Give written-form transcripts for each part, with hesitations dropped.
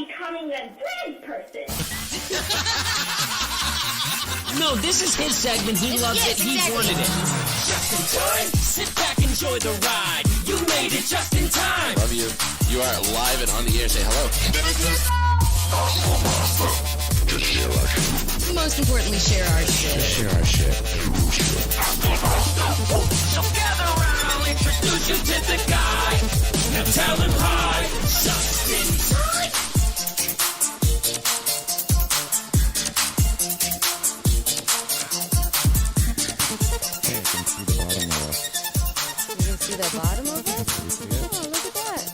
becoming a bread person. No, this is his segment. He loves it. He wanted it. Just in time. Sit back, enjoy the ride. You made it just in time. Love you. You are live and on the air. Say hello. Most importantly, share our shit. Share our shit. So gather around, I'll introduce you to the guy. Now tell him hi. Just in time. You can see the bottom of it? Oh, look at that.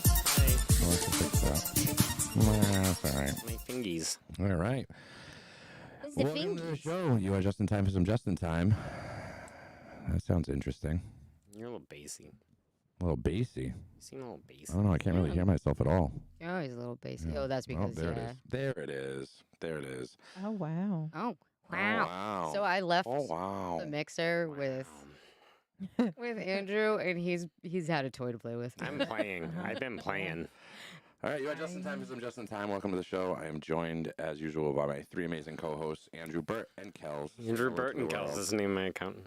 That's all right. My fingies. All right. It's the Welcome to the fingers. show. You are just in time for some just in time. That sounds interesting. You're a little bassy. A little bassy. You seem a little bassy. I don't know. I can't really hear myself at all. You're always a little basic. Yeah. Oh, that's because, there it yeah. is. There it is. There it is. Oh, wow. Oh, Oh, wow. wow. So I left Oh, wow. the mixer with Andrew, and he's had a toy to play with. I'm playing. I've been playing. All right, you are just in time for some just in time. Welcome to the show. I am joined, as usual, by my three amazing co-hosts, Andrew, Burt, and Kels. Andrew Burton Kells is the name of my accountant.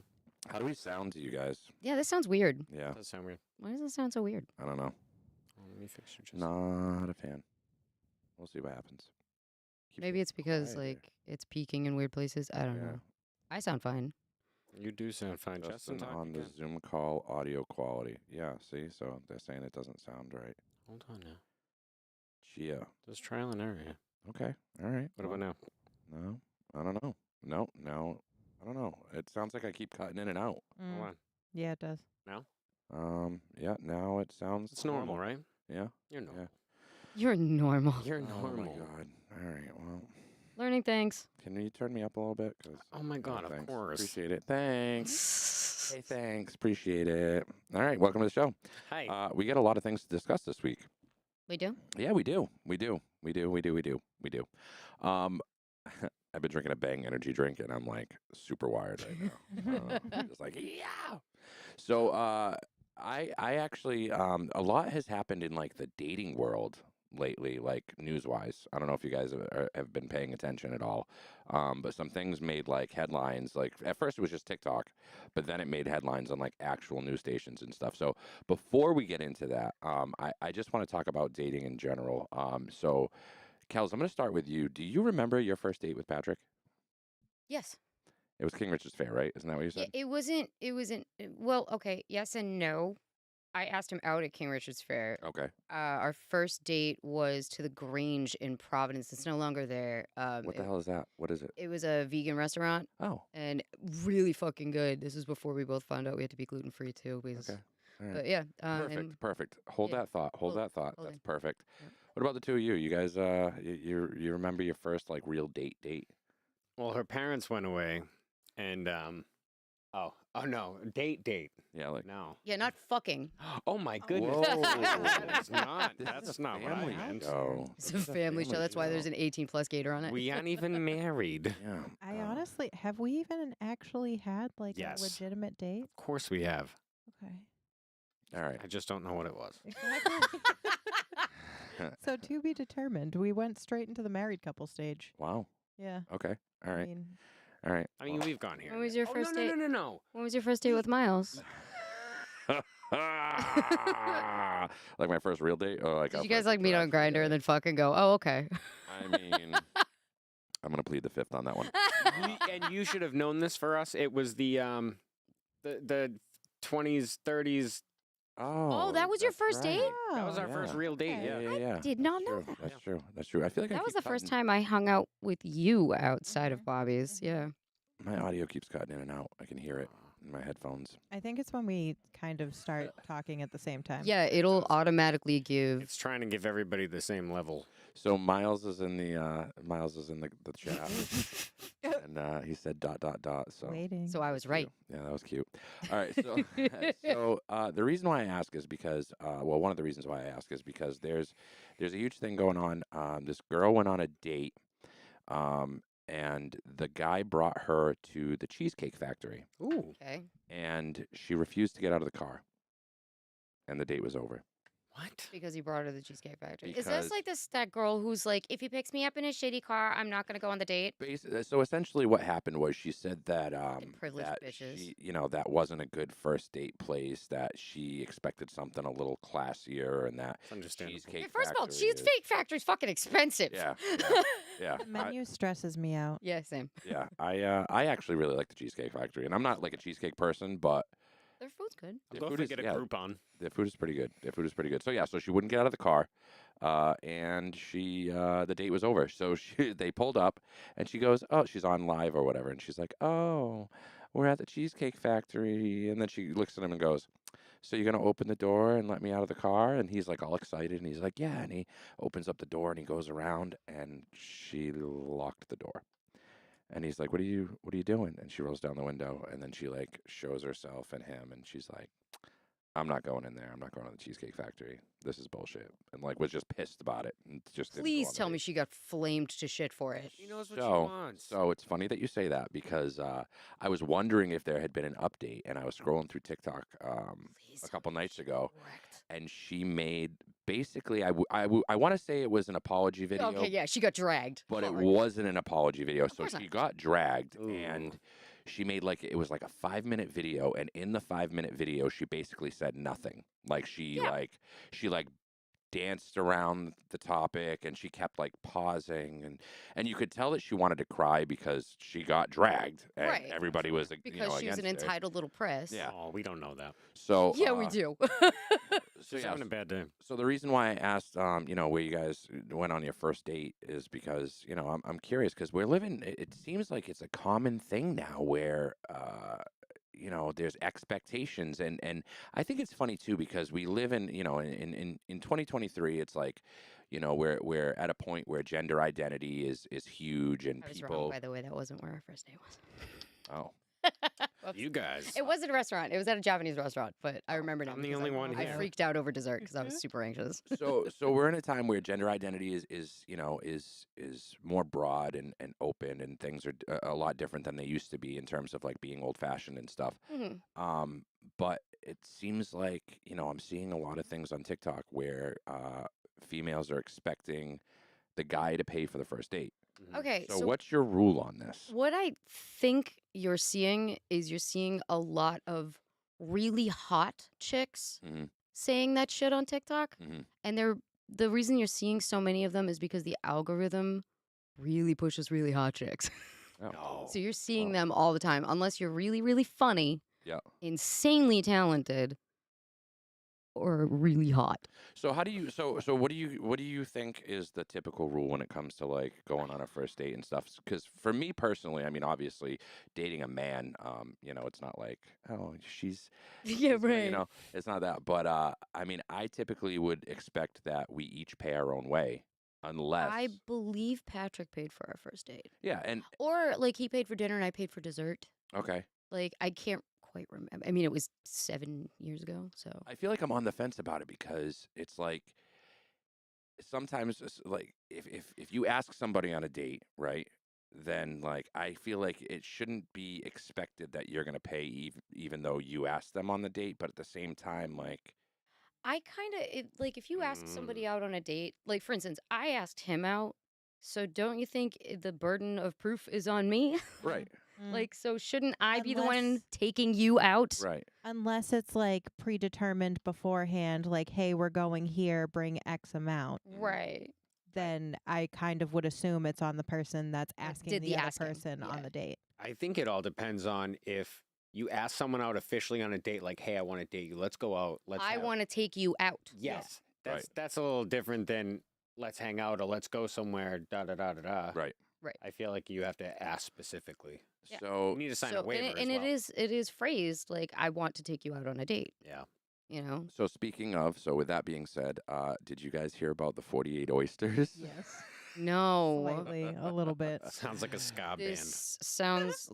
How do we sound to you guys? Yeah, this sounds weird. Yeah, Does sound weird. Why does it sound so weird? I don't know. Oh, let me fix your just. Not a fan. We'll see what happens. Keep Maybe it it's because, quiet like, it's peaking in weird places. I don't Yeah. know. I sound fine. You do sound fine. here. Justin, Justin talk on the again. Zoom call audio quality. Yeah, see? So they're saying it doesn't sound right. Hold on now. Chia. There's trial and error. Yeah. Okay, all right. What about now? No, I don't know. No, I don't know. It sounds like I keep cutting in and out. Hold on. Yeah, it does. Yeah, now it sounds It's normal, right? Yeah. You're normal. You're normal. You're Oh normal. my god. All right. Well, Learning things. can you turn me up a little bit? 'Cause- Oh my God, of thanks. course. Appreciate it. Thanks. Hey, thanks. Appreciate it. All right. Welcome to the show. Hi. We got a lot of things to discuss this week. We do? Yeah, we do. I've been drinking a Bang energy drink, and I'm like super wired right now. I'm just like, yeah. So, I actually, a lot has happened in like the dating world lately, like news-wise. I don't know if you guys have been paying attention at all, but some things made like headlines. Like at first it was just TikTok, but then it made headlines on like actual news stations and stuff. So before we get into that, I just want to talk about dating in general. So, Kels, I'm going to start with you. Do you remember your first date with Patrick? Yes. It was King Richard's Fair, right? Isn't that what you said? It wasn't, well, okay, yes and no. I asked him out at King Richard's Fair. Okay. Our first date was to the Grange in Providence. It's no longer there. What the hell is that? What is it? It was a vegan restaurant Oh, and really fucking good. This was before we both found out we had to be gluten-free too. Because, okay. All right. But yeah. Perfect. Hold yeah, that thought. Hold that thought. hold That's it. perfect. Yep. What about the two of you? You guys, you remember your first like real date? Well, her parents went away, and oh no, date. Yeah, like No. Yeah, not fucking. Oh my goodness. Whoa. That's not. This is That's a not what I family meant. show. It's This a is family show. That's why there's show. an 18-plus gator on it. We aren't even married. Yeah. I honestly, have we even actually had like Yes. a legitimate date? Of course we have. Okay. All right. I just don't know what it was. Exactly. So to be determined. We went straight into the married couple stage. Wow. Yeah. Okay. All I right. mean, All right. I mean, we've gone here. When was your Oh, first no, date? No. When was your first date with Miles? Like my first real date? Or like Did our you guys first like meet on interaction? Grindr and then fucking go, oh, okay. I mean, I'm gonna plead the fifth on that one. And you should have known this for us. It was the 20s, 30s. Oh, that was your that's first date? right. That was our yeah. first real date. Okay. Yeah. Yeah. Did not know True. that. That's true. That's true. I feel like I That was keep the first cutting- time I hung out with you outside of Mhm. Bobby's. Yeah. My audio keeps cutting in and out. I can hear it in my headphones. I think it's when we kind of start talking at the same time. Yeah, it'll does. automatically give. It's trying to give everybody the same level. So Miles is in the chat, and he said ... So Waiting. So I was cute. right. Yeah, that was cute. All right. So, the reason why I ask is because, one of the reasons why I ask is because there's a huge thing going on. This girl went on a date, and the guy brought her to the Cheesecake Factory, Ooh. Okay. and she refused to get out of the car, and the date was over. What? because he brought her to the Cheesecake Factory. Is Because- this like that girl who's like, if he picks me up in his shitty car, I'm not gonna go on the date? So essentially, what happened was she said that privileged that bitches. she, that wasn't a good first date place. That she expected something a little classier, and that It's understandable. Cheesecake Hey, first of all, Factory is- Cheesecake Factory's fucking expensive. Yeah, yeah. The menu stresses me out. Yeah, same. Yeah, I actually really like the Cheesecake Factory, and I'm not like a cheesecake person, but Their food's good. I'll the go food if we is get a yeah, Groupon. the food is pretty good. The food is pretty good. So yeah, so she wouldn't get out of the car, and she the date was over. So they pulled up, and she goes, oh, she's on live or whatever, and she's like, oh, we're at the Cheesecake Factory, and then she looks at him and goes, so you're gonna open the door and let me out of the car? And he's like all excited, and he's like, yeah, and he opens up the door and he goes around, and she locked the door. And he's like, what are you doing? And she rolls down the window, and then she like shows herself and him, and she's like, I'm not going in there. I'm not going to the Cheesecake Factory. This is bullshit. And like was just pissed about it. And just didn't go Please on the tell me date. she got flamed to shit for it. She knows what she So, wants. so it's funny that you say that because I was wondering if there had been an update, and I was scrolling through TikTok Please a tell couple me nights she ago, got wrecked. and she made basically I want to say it was an apology video. Okay, yeah, she got dragged. But it hard. wasn't an apology video. So course she not. got dragged, Ooh. and she made like it was like a 5-minute video, and in the 5-minute video she basically said nothing. Like she Yeah. like danced around the topic, and she kept like pausing, and you could tell that she wanted to cry because she got dragged, and Right. everybody was like, Because she was an against her. entitled little press. Yeah. Oh, we don't know that. So Yeah, we uh, do. So She's yeah, having a bad day. so the reason why I asked, where you guys went on your first date is because, I'm curious because we're living. It seems like it's a common thing now where, there's expectations, and I think it's funny too because we live in 2023. It's like, we're at a point where gender identity is huge, and I was wrong, people. by the way. That wasn't where our first date was. Oh, Whoops. You guys. It was at a restaurant. It was at a Japanese restaurant, but I remember now. I'm the because only one I here. freaked out over dessert because I was super anxious. so we're in a time where gender identity is more broad and open, and things are a lot different than they used to be in terms of like being old fashioned and stuff. Mhm. But it seems like I'm seeing a lot of things on TikTok where females are expecting the guy to pay for the first date. Mhm. Okay, So so what's your rule on this? what I think you're seeing is you're seeing a lot of really hot chicks Mhm. saying that shit on TikTok. Mhm. And the reason you're seeing so many of them is because the algorithm really pushes really hot chicks. Oh. No. So you're seeing Wow. them all the time, unless you're really, really funny, Yeah. insanely talented, or really hot. So how do you so what do you think is the typical rule when it comes to like going on a first date and stuff? Because for me personally, I mean, obviously dating a man, it's not like, oh, she's Yeah, it's not that. But I mean, I typically would expect that we each pay our own way, unless I believe Patrick paid for our first date. yeah, and Or like he paid for dinner and I paid for dessert. okay. Like I can't quite remember. I mean, it was 7 years ago, so I feel like I'm on the fence about it because it's like sometimes it's like if you ask somebody on a date, right? Then like I feel like it shouldn't be expected that you're gonna pay even though you asked them on the date, but at the same time, like I kind of like if you ask somebody out on a date, like for instance, I asked him out. So don't you think the burden of proof is on me? right, Like, so shouldn't I be the one Unless- taking you out? right. Unless it's like predetermined beforehand, like, hey, we're going here, bring X amount. Right. Then I kind of would assume it's on the person that's asking did the the other asking, person yeah. on the date. I think it all depends on if you ask someone out officially on a date, like, hey, I want to date you. Let's go out. I want to take you out. Yes. Right. That's a little different than let's hang out or let's go somewhere, da da da da da. Right. Right. I feel like you have to ask specifically. Yeah. So You need to sign So, a waiver and as well. it is phrased like I want to take you out on a date. Yeah. You know. so speaking of, so with that being said, did you guys hear about the 48 oysters? Yes. No. Slightly, a little bit. Sounds like a ska band. This sounds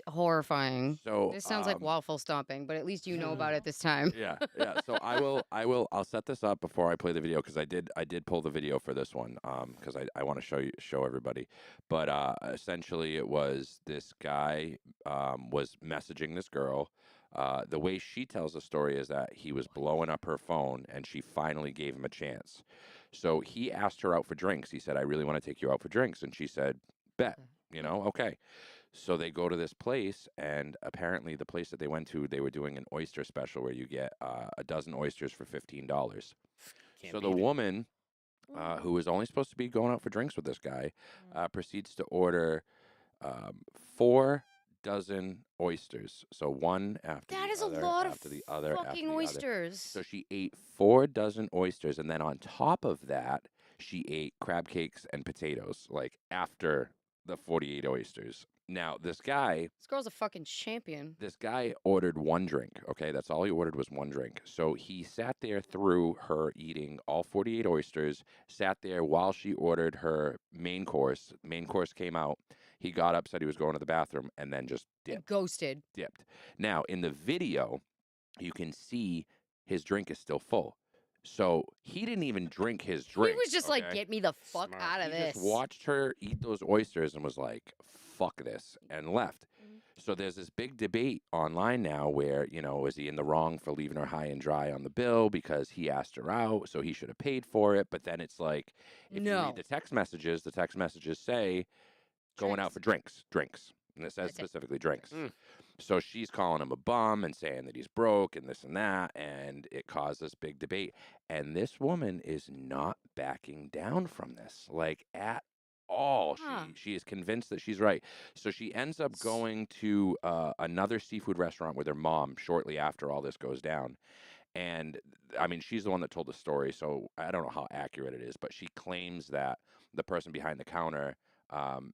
horrifying. So This sounds like waffle stomping, but at least you know about it this time. yeah, yeah. So I'll set this up before I play the video because I did pull the video for this one because I want to show everybody. But essentially, it was this guy was messaging this girl. The way she tells the story is that he was blowing up her phone, and she finally gave him a chance. So he asked her out for drinks. He said, "I really want to take you out for drinks," and she said, "Bet." Okay. So they go to this place, and apparently the place that they went to, they were doing an oyster special where you get a dozen oysters for $15. So the woman, who was only supposed to be going out for drinks with this guy, proceeds to order 4 dozen oysters. So one after That the is a other, lot of after the other, after fucking the other. oysters. So she ate 4 dozen oysters, and then on top of that, she ate crab cakes and potatoes, like after the 48 oysters. Now, This girl's a fucking champion. this guy ordered one drink. Okay, that's all he ordered was one drink. So he sat there through her eating all 48 oysters, sat there while she ordered her main course. Main course came out. He got up, said he was going to the bathroom, and then just And ghosted. dipped. Now, in the video, you can see his drink is still full. So he didn't even drink his drink. He was just like, okay? get me the fuck Smart. out of He this. just watched her eat those oysters and was like, fuck this, and left. So there's this big debate online now where, is he in the wrong for leaving her high and dry on the bill because he asked her out, so he should have paid for it. But then it's like, if you No. read the text messages say going out for drinks. And it says That's it. specifically drinks. Mm. So she's calling him a bum and saying that he's broke and this and that, and it caused this big debate. And this woman is not backing down from this, like at all. Huh. She is convinced that she's right. So she ends up going to another seafood restaurant with her mom shortly after all this goes down. And I mean, she's the one that told the story, so I don't know how accurate it is, but she claims that the person behind the counter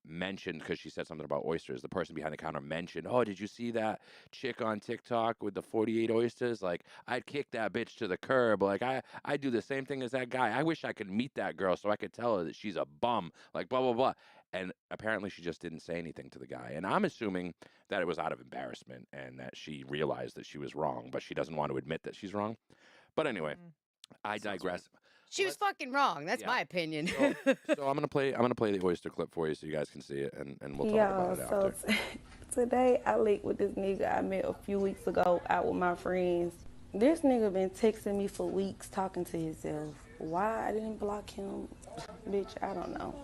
mentioned, because she said something about oysters, the person behind the counter mentioned, "Oh, did you see that chick on TikTok with the 48 oysters? Like, I'd kick that bitch to the curb. Like, I do the same thing as that guy. I wish I could meet that girl so I could tell her that she's a bum. Like, blah, blah, blah." And apparently she just didn't say anything to the guy. And I'm assuming that it was out of embarrassment and that she realized that she was wrong, but she doesn't want to admit that she's wrong. But anyway, I digress. She was fucking wrong. That's my opinion. So I'm gonna play the oyster clip for you so you guys can see it, and we'll talk about it after. So today I linked with this nigga I met a few weeks ago out with my friends. This nigga been texting me for weeks talking to himself. Why I didn't block him, bitch, I don't know.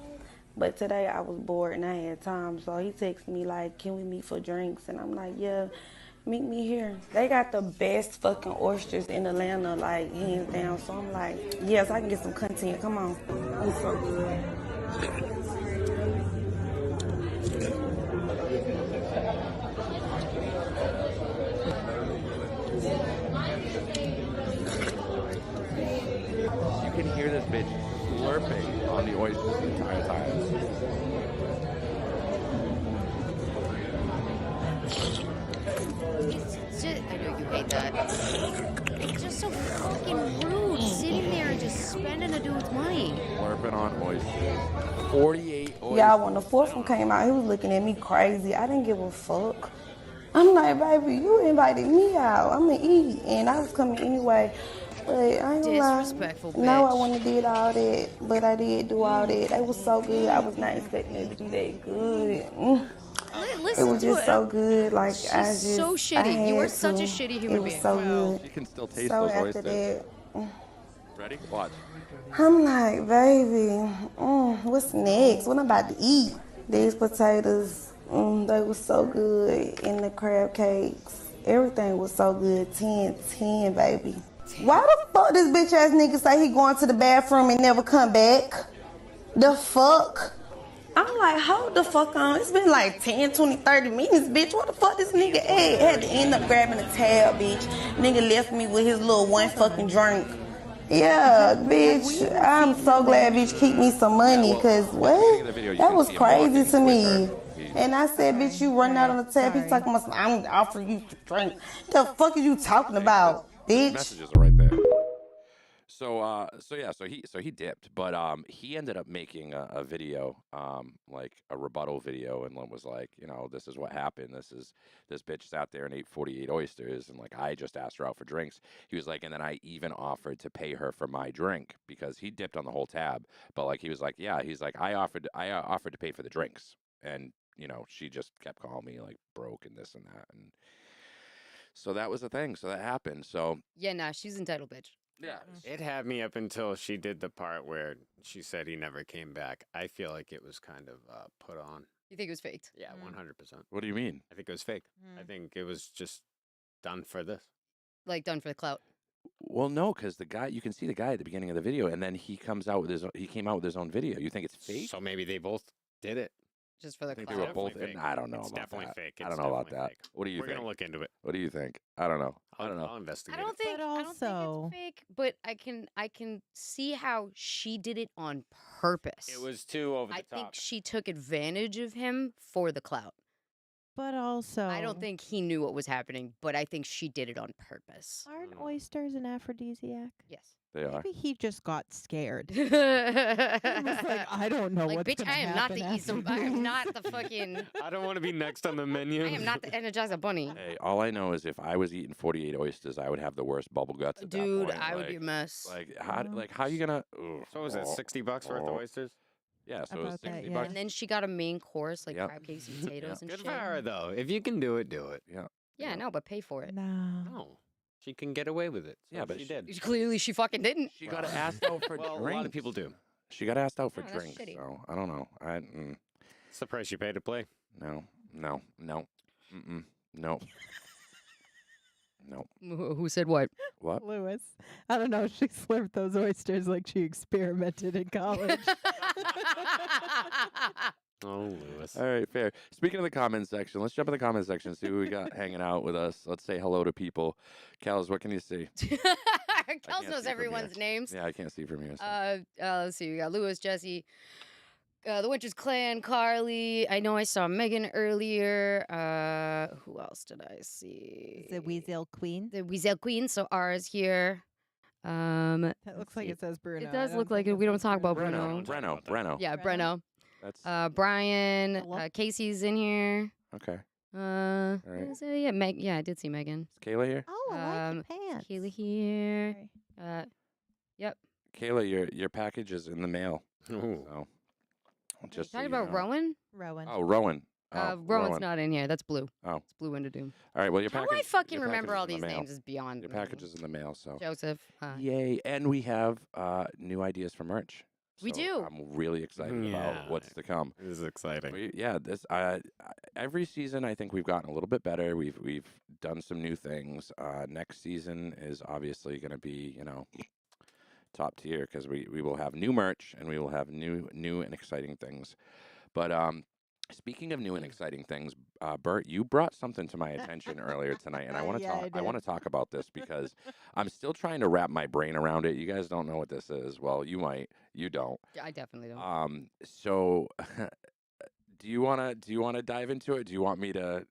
But today I was bored and I had time, so he texted me like, "Can we meet for drinks?" And I'm like, "Yeah, meet me here." They got the best fucking oysters in Atlanta, like hands down. So I'm like, yes, I can get some content. Come on. It's so good. You can hear this bitch slurping on the oysters the entire time. It's just, I know you hate that. It's just so fucking rude sitting there and just spending a dude's money. Slurping on oysters. 48 oysters. Y'all, when the fourth one came out, he was looking at me crazy. I didn't give a fuck. I'm like, baby, you invited me out. I'm gonna eat, and I was coming anyway. But I ain't gonna lie. Disrespectful No, I bitch. wouldn't have did all that, but I did do all that. They was so good. I was not expecting it to be that good. It Listen was to just it. so good. Like She's I just, so I shitty. You are had such a to. shitty human It was being. so good. You can still taste So those after oysters. that, Ready? Watch. I'm like, baby, what's next? What I'm about to eat? These potatoes, they were so good. And the crab cakes, everything was so good. 10, baby. Why the fuck this bitch ass nigga say he going to the bathroom and never come back? The fuck? I'm like, hold the fuck on. It's been like 10, 20, 30 minutes, bitch. What the fuck this nigga at? Had to end up grabbing a tab, bitch. Nigga left me with his little one fucking drink. Yeah, bitch. I'm so glad bitch keep me some money, cause what? That was crazy to me. And I said, bitch, you running out on the tab. He talking about, I'm gonna offer you to drink. The fuck are you talking about, bitch? Messages are right there. So he dipped, but he ended up making a video, like a rebuttal video, and was like, this is what happened. This bitch sat there and ate 48 oysters, and like I just asked her out for drinks. He was like, and then I even offered to pay her for my drink because he dipped on the whole tab. But like he was like, yeah, he's like, I offered to pay for the drinks, and she just kept calling me like broke and this and that, and So that was the thing. So that happened. So Yeah, nah, she's entitled, bitch. yeah. It had me up until she did the part where she said he never came back. I feel like it was kind of put on. You think it was faked? Yeah, Mm. 100%. What do you mean? I think it was fake. I Mm. think it was just done for this. Like done for the clout. Well, no, because the guy, you can see the guy at the beginning of the video, and then he comes out with his. He came out with his own video. You think it's fake? So maybe they both did it. Just for I the think clout. they were both. Definitely In, fake. I don't know It's about definitely that. fake. I It's don't know about definitely that. fake. What do you We're think? gonna look into it. What do you think? I don't know. I don't know. I'll investigate. I don't think But I don't think also- it's fake, but I can see how she did it on purpose. It was too over the I top. think she took advantage of him for the clout. But also, I don't think he knew what was happening, but I think she did it on purpose. aren't Mm. oysters an aphrodisiac? Yes. They are. Maybe he just got scared. like, He was like, I don't know what's bitch, gonna I am not the happen Easter. after I am this." not the fucking. I don't want to be next on the menu. I am not the Energizer Bunny. Hey, all I know is if I was eating 48 oysters, I would have the worst bubble guts at Dude, that point. I would be like, a mess. like how you gonna? Ugh, So was it oh, $60 worth of oh. oysters? Yeah, so it was About that, 60 yeah. bucks. And then she got a main course, like Yep. crab cakes and potatoes and Good shit. for her though. If you can do it, do it. Yeah, no, but pay for it. No. No, she can get away with it. So Yeah, but she she- did. Clearly, she fucking didn't. She got asked out for Well, drinks. a lot of people do. She got asked out for Oh, that's drinks, shitty. so I don't know. It's the price you pay to play. No, no, no, no, no. Who said what? What? Lewis. I don't know. She slurped those oysters like she experimented in college. Oh, Lewis. All right, fair. Speaking of the comments section, let's jump in the comments section, see who we got hanging out with us. Let's say hello to people. Kels, what can you see? Kels can't knows see from everyone's here. names. Yeah, I can't see from here. So. Let's see. We got Lewis, Jesse, the Winters Clan, Carly. I know I saw Megan earlier. Who else did I see? The Weasel Queen. The Weasel Queen. So R is here. That let's looks like see. it says Bruno. It does look like it. We don't talk about Bruno. Breno. Yeah, Breno. Breno. That's Brian. Hello? Casey's in here. okay. Right. right. Yeah, Meg. Yeah, I did see Megan. Is Kayla here? Oh, I like your pants. Kayla here. Sorry. Yep. Kayla, your package is in the mail. Ooh. So, You just so talking you about know. Rowan? Rowan. Oh, Rowan. Oh, Rowan's not in here. That's Blue. Oh. It's Blue Winter Doom. All right. Well, your How package. I fucking your remember package all is in these the mail. names is beyond Your me. package is in the mail. So. Joseph. Yay! And we have new ideas for merch. We So do. I'm really excited about what's to come. This is exciting. This every season I think we've gotten a little bit better. We've done some new things. Next season is obviously going to be top tier because we will have new merch and we will have new and exciting things. But speaking of new and exciting things, Bert, you brought something to my attention earlier tonight, and I want to Yeah, talk. I I want to talk about this because I'm still trying to wrap my brain around it. You guys don't know what this is. Well, you might. You don't. I definitely don't. So do you want to dive into it? Do you want me to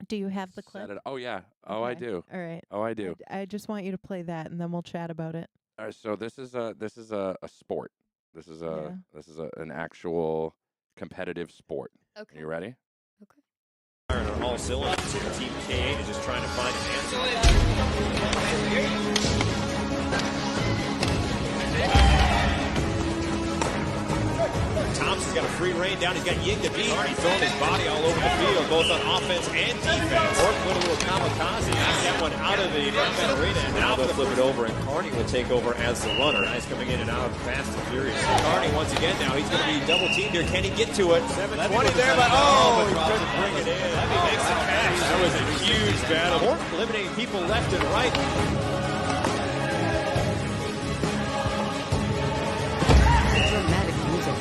Do you have the set clip? it? Oh yeah. Oh, I Okay. do. All right. Oh, I do. I just want you to play that, and then we'll chat about it. So this is a sport. This is an actual competitive sport. Okay. You ready? Firing on all cylinders. Team K is just trying to find an answer. Thompson's got a free rein down. He's got Yig to beat. He's throwing his body all over the field, both on offense and defense. Ork went a little kamikaze. Knocked that one out of the Arena. And now they'll flip it over, and Carney will take over as the runner. Guys coming in and out fast and furious. Carney once again now. He's going to be double teamed here. Can he get to it? 720 there, but he couldn't bring it in. Levy makes the catch. That was a huge battle. Ork eliminating people left and right. Dramatic music.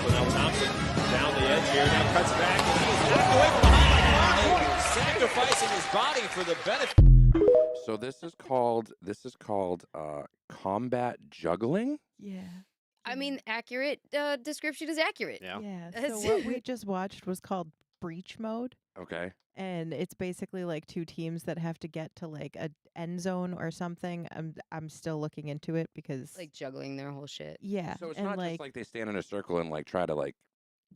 So now Thompson down the edge here. Now cuts back and he's knocked away from behind by Carney, sacrificing his body for the benefit. So this is called combat juggling. Yeah. I mean, accurate description is accurate. Yeah. Yeah. That's- So what we just watched was called breach mode. Okay. And it's basically like two teams that have to get to like a end zone or something. I'm still looking into it because Like juggling their whole shit. yeah. So it's and not just like they stand in a circle and like try to like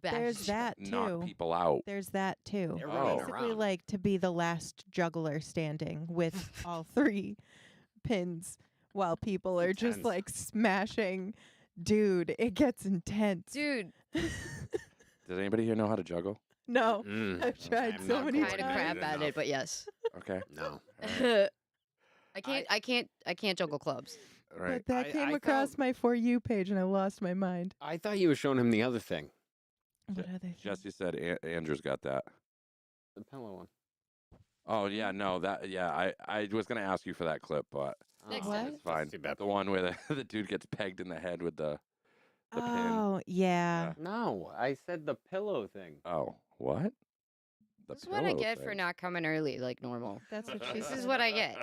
Bash. there's that knock too. people out. There's that too. They're running Basically around. like to be the last juggler standing with all three pins while people are just Intense. like smashing. Dude, it gets intense. Dude, Does anybody here know how to juggle? No, Mm, I've tried I'm so not many Kind of crap coordinated at it, enough. but yes. Okay. No. I can't juggle clubs. All right. But that I came across thought- my For You page, and I lost my mind. I thought you were showing him the other thing, What other thing? Jesse said Andrew's got that. the pillow one. Oh yeah, no, that yeah. I was gonna ask you for that clip, but Next What? time. it's fine. too bad. The one where the dude gets pegged in the head with the pin. Oh, yeah. No, I said the pillow thing. Oh, what? The This is what I pillow get for thing. not coming early like normal. That's what she This is said. what I get.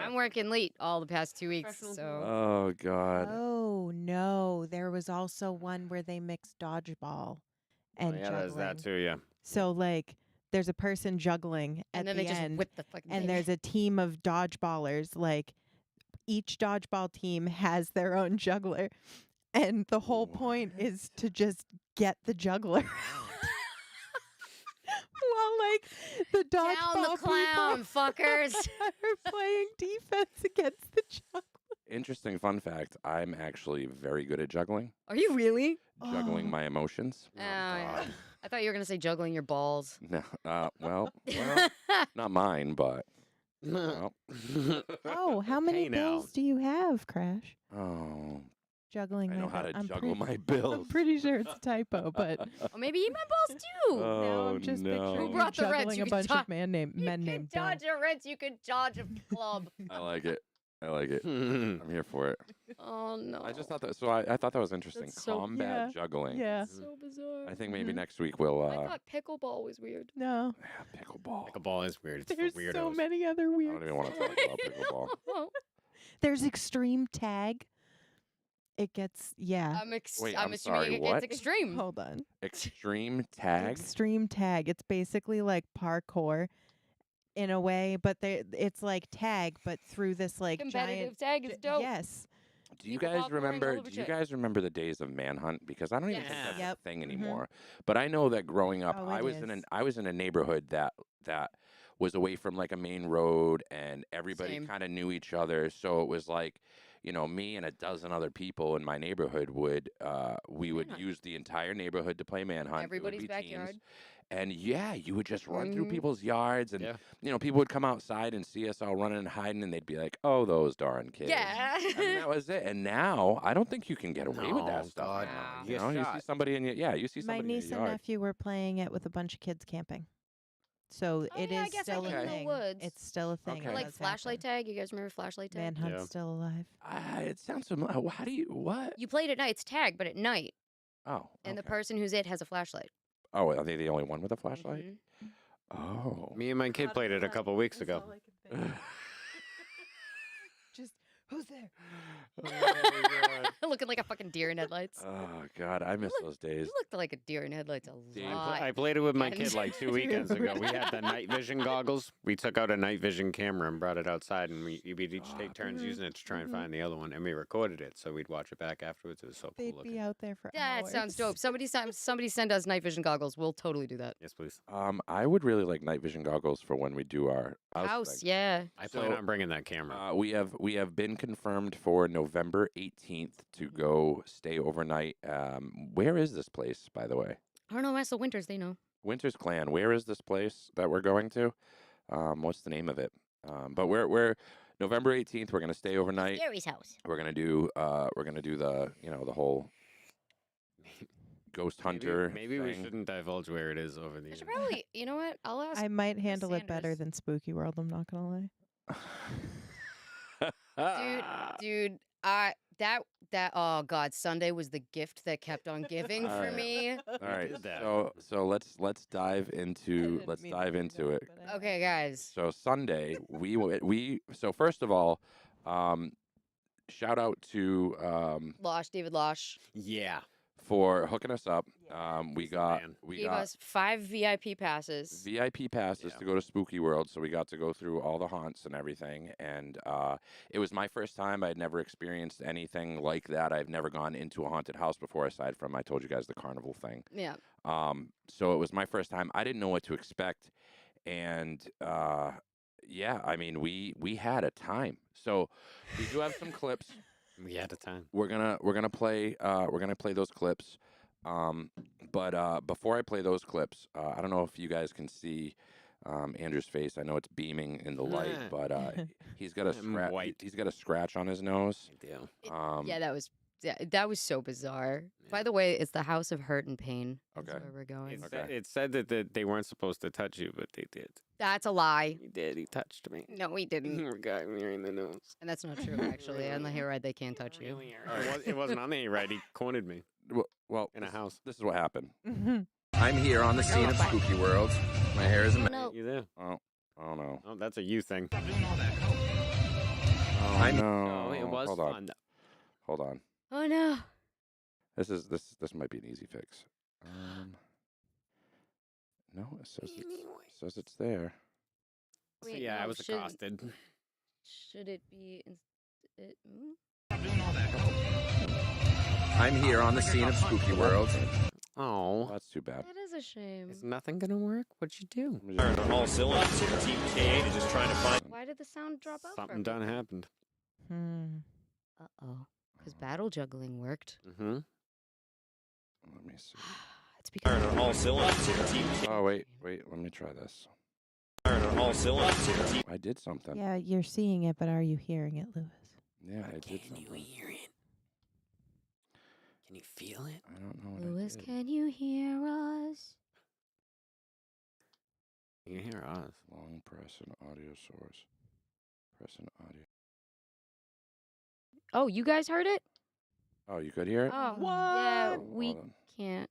I'm working late all the past 2 weeks, Professional so Oh God. Oh, no. There was also one where they mixed dodgeball and Oh, yeah, there's juggling. that too. Yeah. So, like, there's a person juggling at and then the they just end, whip the fucking and thing. there's a team of dodgeballers. Like, each dodgeball team has their own juggler. And the whole point is to just get the juggler. While, like, the down dodgeball the clown, people fuckers. are playing defense against the juggler. Interesting fun fact. I'm actually very good at juggling. Are you really? Juggling Oh. my emotions. Oh, yeah. I thought you were gonna say juggling your balls. No. Well, not mine, but well. Oh, how many Hey, now. bills do you have, Crash? Oh, Juggling I my know how bill- to I'm juggle pretty- my bills. I'm pretty sure it's a typo, but Or maybe eat my balls too. now Oh, I'm just no. picturing Who you brought the reds? juggling You a can bunch dodge- of men You can named Bill. dodge a rinse. You can dodge a club. I like it. I like it. I'm here for it. Oh no! I just thought that. So I thought that was interesting. That's so- Combat yeah. juggling. Yeah. so bizarre. I think maybe Mhm. next week we'll. I thought pickleball was weird. No, Pickleball. Pickleball is weird. It's there's for weirdos. so many other I weird. don't even want to talk about pickleball. There's extreme tag. It gets Wait, I'm I'm assuming sorry, it what? gets extreme. Hold on. Extreme tag. Extreme tag. It's basically like parkour in a way, but it's like tag, but through this like Competitive giant. tag is dope. Yes. Do you People guys popcorn, remember? all over Do you shit. guys remember the days of Manhunt? Because I don't even think Yes. that's Yep. a thing Mhm. anymore. But I know that growing up, Oh, I it was in is. I was in a neighborhood that was away from like a main road, and everybody Same. kind of knew each other. So it was like, me and a dozen other people in my neighborhood would we would Manhunt. use the entire neighborhood to play Manhunt. It would Everybody's be teams. backyard. And yeah, you would just run through Mhm. people's yards, and Yeah. people would come outside and see us all running and hiding, and they'd be like, "Oh, those darn kids." Yeah. And that was it. And now I don't think you can get away with that No, stuff. God, now, no. You You know, get you see shot. somebody in your you see My somebody niece in your and yard. nephew were playing it with a bunch of kids camping. So Oh, it yeah, I is guess I still get a in the thing. woods. It's still a thing. Okay. It Like does flashlight happen. tag. You guys remember flashlight tag? Manhunt's Yeah. still alive. It sounds familiar. How do you what? You played at night. It's tag, but at night, Oh, and the okay. person who's it has a flashlight. Oh, are they the only one with a flashlight? Mhm. Oh. Me and my kid played it a couple weeks ago. Just who's there? Oh, my God. Looking like a fucking deer in headlights. Oh God, I miss those days. You looked like a deer in headlights a Dave, lot. I played it with my Again. kid like 2 weekends ago. We had the night vision goggles. We took out a night vision camera and brought it outside, and we'd each take turns using it to try and find the other one. And we recorded it, so we'd watch it back afterwards. It was so cool They'd looking. be out there for That hours. sounds dope. Somebody send us night vision goggles. We'll totally do that. Yes, please. I would really like night vision goggles for when we do our House, thing. yeah. I plan So, on bringing that camera. We have been confirmed for November 18th to go stay overnight. Where is this place, by the way? I don't know. Ask the Winters. They know. Winter's Clan. Where is this place that we're going to? What's the name of it? But we're November 18th. We're gonna stay overnight. Gary's house. We're gonna do the the whole ghost hunter. Maybe we thing. shouldn't divulge where it is over the I should internet. probably. You know what? I'll ask. I might handle it better Sanders. than Spooky World. I'm not gonna lie. Dude, that oh god, Sunday was the gift that kept on giving for Alright. me. All right. did that. So let's dive into it. Okay, guys. So Sunday we so first of all, shout out to David Losh Yeah. for hooking us up. We He's the got man. we gave got us 5 VIP passes. VIP passes Yeah. to go to Spooky World, so we got to go through all the haunts and everything. And it was my first time. I'd never experienced anything like that. I've never gone into a haunted house before, aside from I told you guys the carnival thing. Yeah. So it was my first time. I didn't know what to expect, and yeah, I mean we had a time. So we do have some clips. We had a time. We're gonna play those clips. But before I play those clips, I don't know if you guys can see Andrew's face. I know it's beaming in the light, but he's got a scratch. He's got a scratch on his nose. Yeah, that was so bizarre. By the way, it's the House of Hurt and Pain. That's Okay. where we're going. It said that they weren't supposed to touch you, but they did. That's a lie. He did. He touched me. No, he didn't. He got me in the nose. And that's not true, actually. On the hayride, they can't touch you. It wasn't on the hayride. He cornered me. Well, in a house. This is what happened. I'm here on the scene of Spooky World. My hair is a mess. You there? Oh no. Oh, that's a you thing. Oh no. Oh, it was Hold fun. on. Hold on. Oh, no. This might be an easy fix. No, it says it's there. So, Wait, yeah, no, I was accosted. Should it be... I'm here on the scene of Spooky World. Oh, that's too bad. That is a shame. Is nothing gonna work? What'd you do? Firing on all cylinders here. Team K8 is just trying to find. Why did the sound drop out? Something done happened. Uh-oh. Because battle juggling worked. Mm-hmm. Let me see. It's because... Firing on all cylinders here. Team K8. Oh wait. Let me try this. Firing on all cylinders here. Team. I did something. Yeah, you're seeing it, but are you hearing it, Lewis? Yeah, I did something. Can you hear it? Can you feel it? I don't know what Lewis, I did. can you hear us? Can you hear us? Long press an audio source. Press an audio. Oh, you guys heard it? Oh, you could hear it? Oh, What? yeah, we Hold on. can't.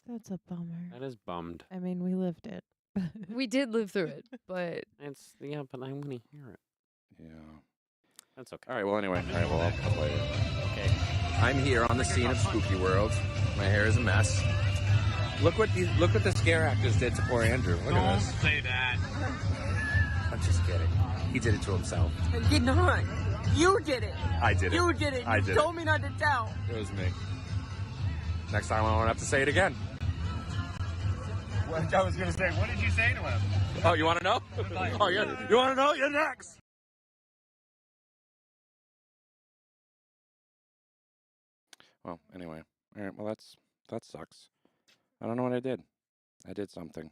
That's a bummer. That is bummed. I mean, we lived it. We did live through it, but... Yeah, but I'm gonna hear it. Yeah. That's okay. All right. Well, anyway. All right. Well, I'll play it. Okay. I'm here on the scene of Spooky World. My hair is a mess. Look what the scare actors did to poor Andrew. Look at this. Don't say that. I'm just kidding. He did it to himself. I did not. You did it. I did it. You did it. I You did told me not to tell. It was me. Next time I won't have to say it again. I was going to say, what did you say to him? Oh, you want to know? Oh, you want to know? You're next. Well, anyway. All right. Well, that sucks. I don't know what I did. I did something.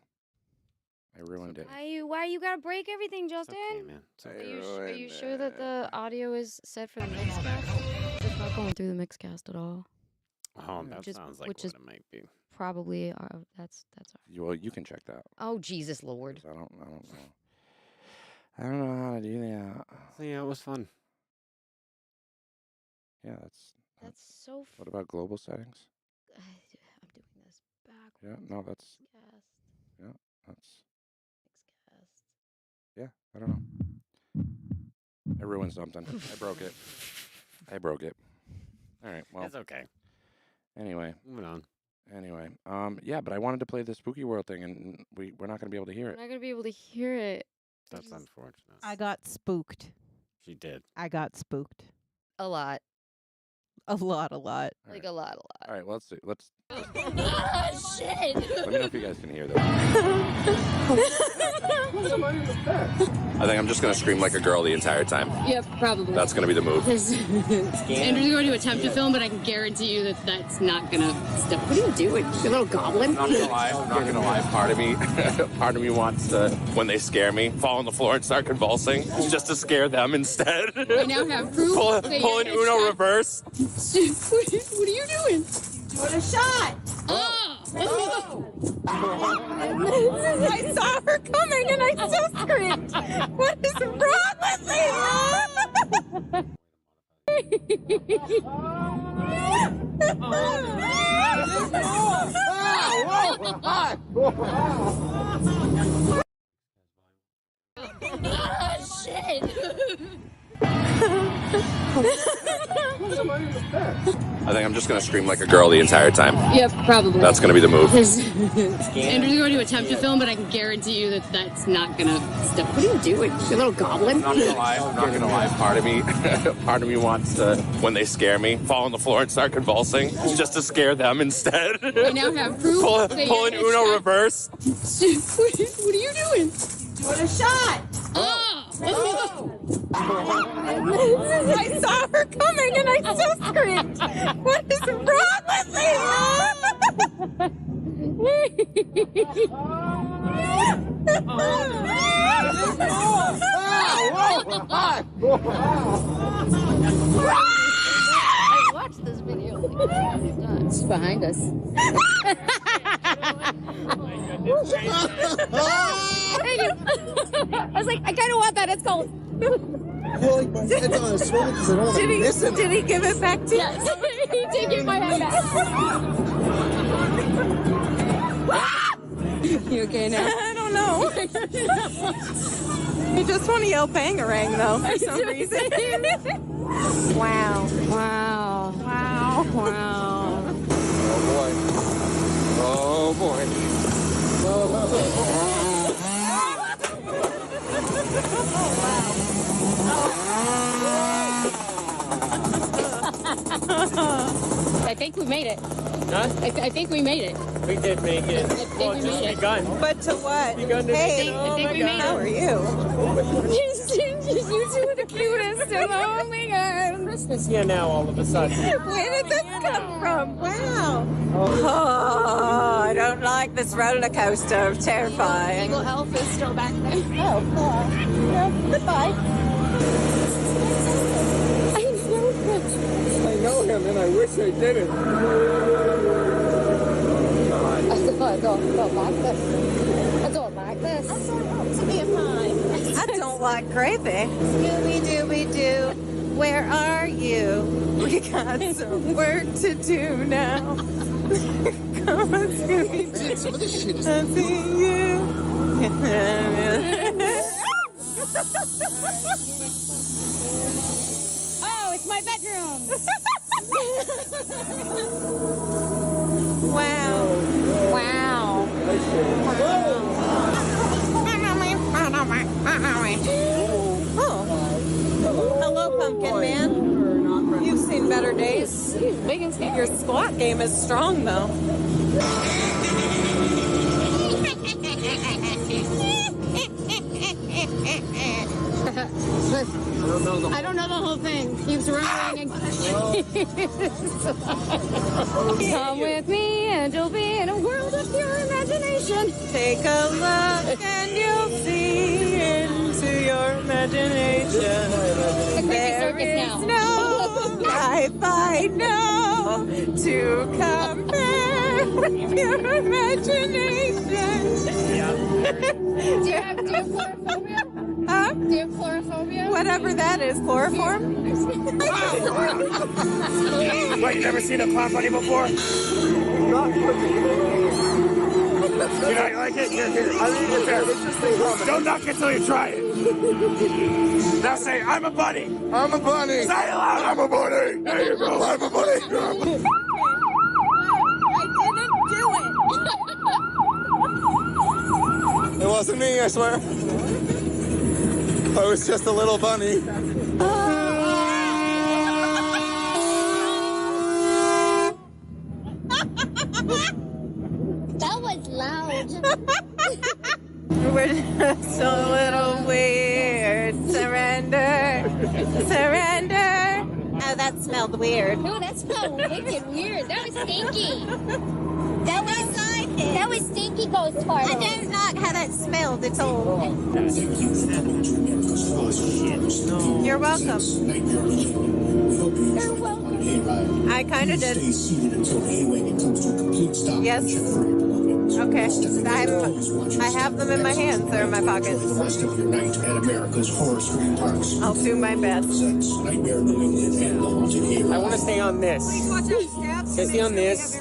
I ruined it. Why you gotta break everything, It's Justin? okay, man. It's okay. Are you sure that the audio is set for the mixcast? It's not going through the mixcast at all. Oh, that sounds like what it might be. Probably. That's all. Well, you can check that. Oh, Jesus Lord. 'Cause I don't know. I don't know how to do that. So, yeah, it was fun. Yeah, That's so. What about global settings? I'm doing this backwards. Yeah, no, that's. Mixcast. Yeah, that's. Mixcast. Yeah, I don't know. I ruined something. I broke it. All right. Well. It's okay. Anyway. Moving on. Anyway. Yeah, but I wanted to play the Spooky World thing, and we're not going to be able to hear We're it. not gonna be able to hear it. That's unfortunate. I got spooked. She did. I got spooked. A lot. A lot. All Like right. a lot. All right. Well, let's see. Let's. Shit. Let me know if you guys can hear this. I think I'm just gonna scream like a girl the entire time. Yep, probably. That's gonna be the move. Andrew's going to attempt to film, but I can guarantee you that that's not going to stop. What are you doing? You little goblin? I'm not gonna lie. Part of me wants to, when they scare me, fall on the floor and start convulsing, just to scare them instead. I now have proof. Pull that an you're Uno reverse. What are you doing? Doing a shot. Oh! I saw her coming and I still screamed. What is wrong with me? I think I'm just gonna scream like a girl the entire time. Yep, probably. That's gonna be the move. Andrew's going to attempt to film, but I can guarantee you that that's not going to stop. What are you doing? You little goblin? I'm not gonna lie. Part of me wants to, when they scare me, fall on the floor and start convulsing, just to scare them instead. I now have proof. Pull that an you're Uno reverse. What are you doing? Doing a shot. Oh! I saw her coming and I still screamed. What is wrong with me? I watched this video like 100 times. It's behind us. I was like, I kind of want that. It's cold. I feel like my head's on a swivel because I don't want to miss him. Did he give it back to you? Yes. He did give my head back. You okay now? I don't know. You just want to yell bangarang though for some reason. Wow. Wow. Wow. Wow. Oh boy. I think we made it. Huh? I think we made it. We did make it. I think we made it. Begun. But to what? Begun to Hey, make it. I think we made how it. are you? You two are the cutest. Oh my god. Christmas here now all of a sudden. Where did this come from? Wow. Oh, I don't like this roller coaster. Terrifying. Evil elf is still back there. Oh, no. Goodbye. I know him and I wish I didn't. I don't like this. I don't like this. To be a fine. I don't like gravy. Scooby-Dooby-Doo, where are you? We got some work to do now. Come on, Scooby-Doo. Some of this shit is... I see you. Oh, it's my bedroom. Wow. Wow. Oh. Hello, Pumpkin Man. You've seen better days. He's big and scary. Your squat game is strong, though. I don't know the whole thing. Keeps running and come with me and you'll be in a world of pure imagination. Take a look and you'll see into your imagination. The creepy There circus is now. no life I know to compare with your imagination. Do you have chlorophobia? Huh? Do you have chlorophobia? Whatever that is, chloroform? What, you never seen a clown bunny before? You don't like it? Here. I'll leave it there. Don't knock it till you try it. Now say, I'm a bunny. I'm a bunny. Say it loud. I'm a bunny. There you go. I'm a bunny. I didn't do it. It wasn't me, I swear. I was just a little bunny. That was loud. We're just a little weird. Surrender. Surrender. Oh, that smelled weird. No, that smelled wicked weird. That was stinky. That was stinky ghost fart. I don't like how that smelled at all. You're welcome. You're welcome. I kind of did. Yes. Okay. I have them in my hands. They're in my pockets. I'll do my best. I want to stay on this. Can I stay on this? I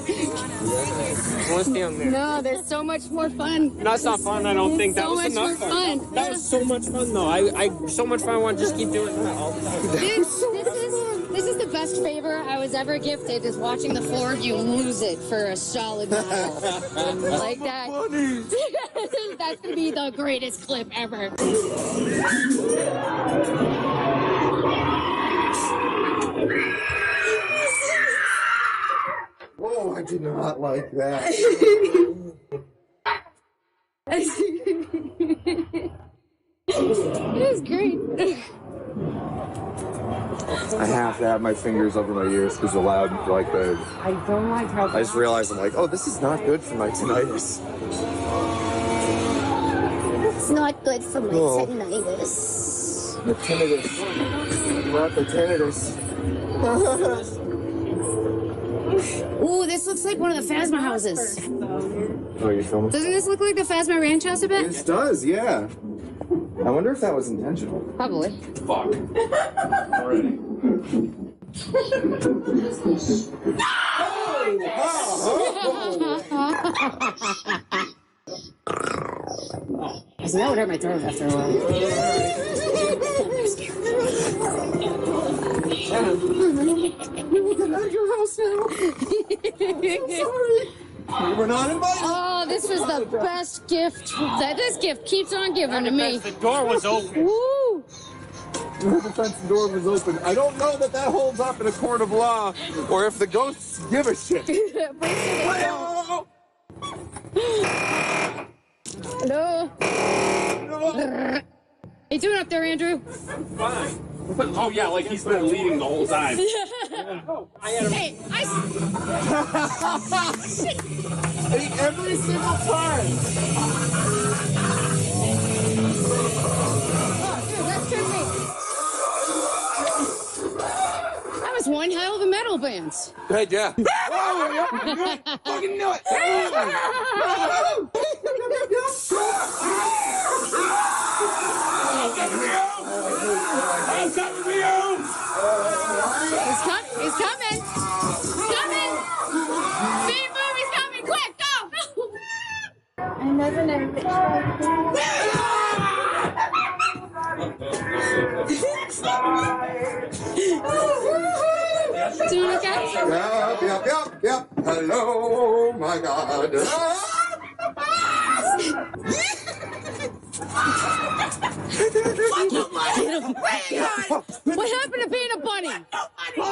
want to stay on this. No, there's so much more fun. No, it's not fun. I don't think that was enough So much more fun. That was so much fun, though. I so much fun. I want to just keep doing that all the time. This is the best favor I was ever gifted, is watching the four of you lose it for a solid mile. Like that. That's going to be the greatest clip ever. Whoa, I did not like that. It was great. I have to have my fingers over my ears because loud, like the. I don't like how. I just realized I'm like, oh, this is not good for my tinnitus. It's not good for my tinnitus. The tinnitus. Not the tinnitus. Ooh, this looks like one of the Phasma houses. Oh, you filming? Doesn't this look like the Phasma Ranch house a bit? This does, yeah. I wonder if that was intentional. Probably. Fuck. Already. So that would hurt my throat after a while. Get out of your house now. Sorry. We were not invited. Oh, this was the best gift. This gift keeps on giving to me. The door was open. Woo! The defense door was open. I don't know that holds up in a court of law, or if the ghosts give a shit. Hello. How you doing up there, Andrew? Fine. Oh yeah, like he's been leading the whole time. Hey, Every single time. Oh, dude, that's trippy. That was one hell of a metal band. Hey, yeah. Fucking knew it. He's coming. He's coming. Speed move, he's coming. Quick, go. I never Doing okay? Yep. Hello, my God. What happened to being a bunny? Why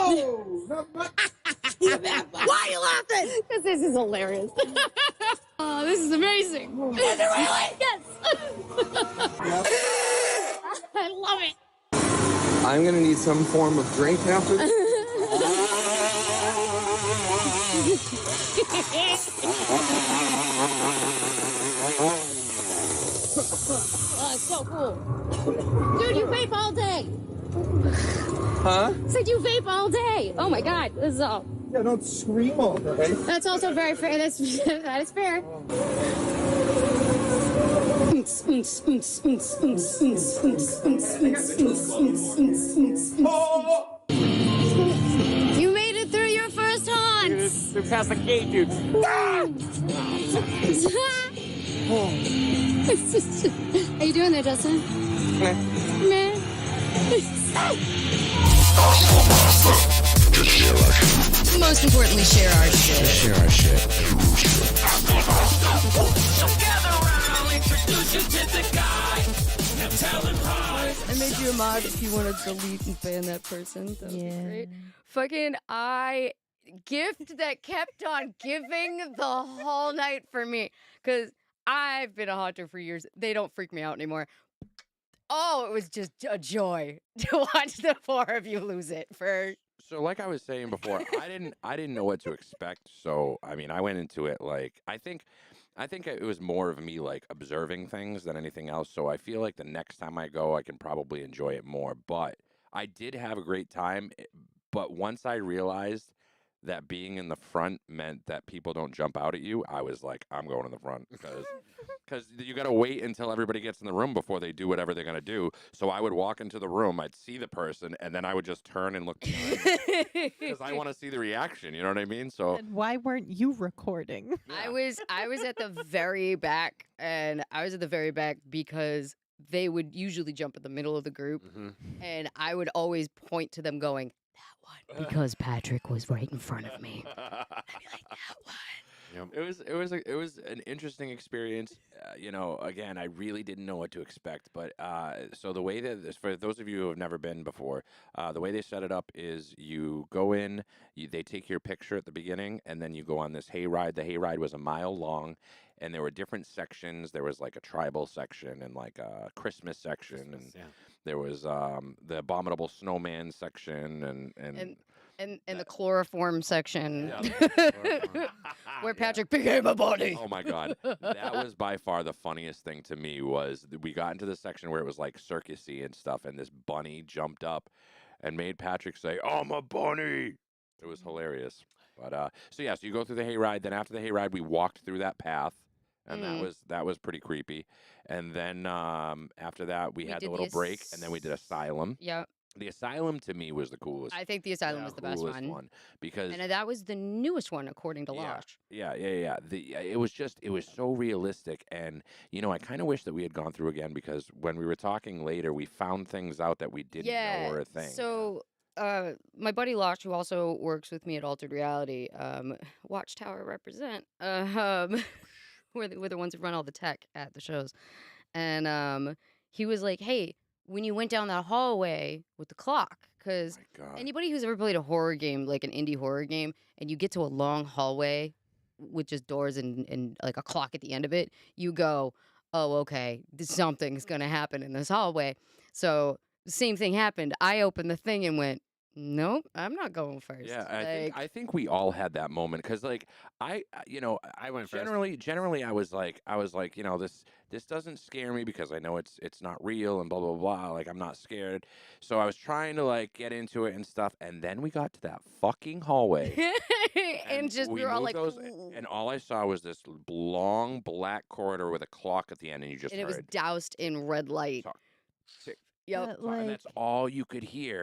are you laughing? Because this is hilarious. Oh, this is amazing. Is it really? Yes. I love it. I'm gonna need some form of drink after this. Oh, it's so cool. Dude, you vape all day. Huh? Said you vape all day. Oh my God, this is all. Yeah, don't scream all day. That's also very fair. That is fair. You made it through your first hunt. They're past the gate, dude. How you doing there, Justin? Meh. Most importantly, share our shit. Share our shit. I made you a mod if you want to delete and ban that person. That would be great. Fucking gift that kept on giving the whole night for me. Because I've been a haunter for years. They don't freak me out anymore. Oh, it was just a joy to watch the four of you lose it for. So like I was saying before, I didn't know what to expect. So I mean, I went into it like I think it was more of me like observing things than anything else. So I feel like the next time I go, I can probably enjoy it more. But I did have a great time. But once I realized that being in the front meant that people don't jump out at you, I was like, I'm going in the front because you got to wait until everybody gets in the room before they do whatever they're going to do. So I would walk into the room, I'd see the person, and then I would just turn and look because I want to see the reaction. You know what I mean? So And why weren't you recording? I was at the very back, and I was at the very back because they would usually jump in the middle of the group, and I would always point to them going, that one, because Patrick was right in front of me. I'd be like, that one. It was an interesting experience. You know, again, I really didn't know what to expect. But so the way that for those of you who have never been before, the way they set it up is you go in, they take your picture at the beginning, and then you go on this hayride. The hayride was a mile long, and there were different sections. There was like a tribal section and like a Christmas section, There was the abominable snowman section, and the chloroform section Yeah. where Patrick became a body. Oh my god, that was by far the funniest thing to me. Was we got into the section where it was like circusy and stuff, and this bunny jumped up and made Patrick say, "I'm a bunny." It was hilarious. But so yeah, so you go through the hayride. Then after the hayride, we walked through that path, and that was pretty creepy. And then after that, we had did the little break, and then we did Asylum. Yeah. The Asylum to me was the coolest. I think the Asylum was the best coolest one. because And that was the newest one, according to Losh. yeah. It was so realistic, and I kind of wish that we had gone through again because when we were talking later, we found things out that we didn't know were a thing. So, my buddy Losh, who also works with me at Altered Reality, Watchtower represent, we're the ones who run all the tech at the shows, and he was like, "Hey, when you went down that hallway with the clock, because anybody who's ever played a horror game, like an indie horror game, and you get to a long hallway with just doors and like a clock at the end of it, you go, oh, okay, something's going to happen in this hallway." So the same thing happened. I opened the thing and went, nope, I'm not going first. Yeah, I think we all had that moment because, like, I went first. Generally, I was like, this doesn't scare me because I know it's not real and blah blah blah. Like, I'm not scared, so I was trying to like get into it and stuff. And then we got to that fucking hallway, and just we were all like, and all I saw was this long black corridor with a clock at the end, and you just and heard, it was doused in red light. Tick, Yep. and that's all you could hear.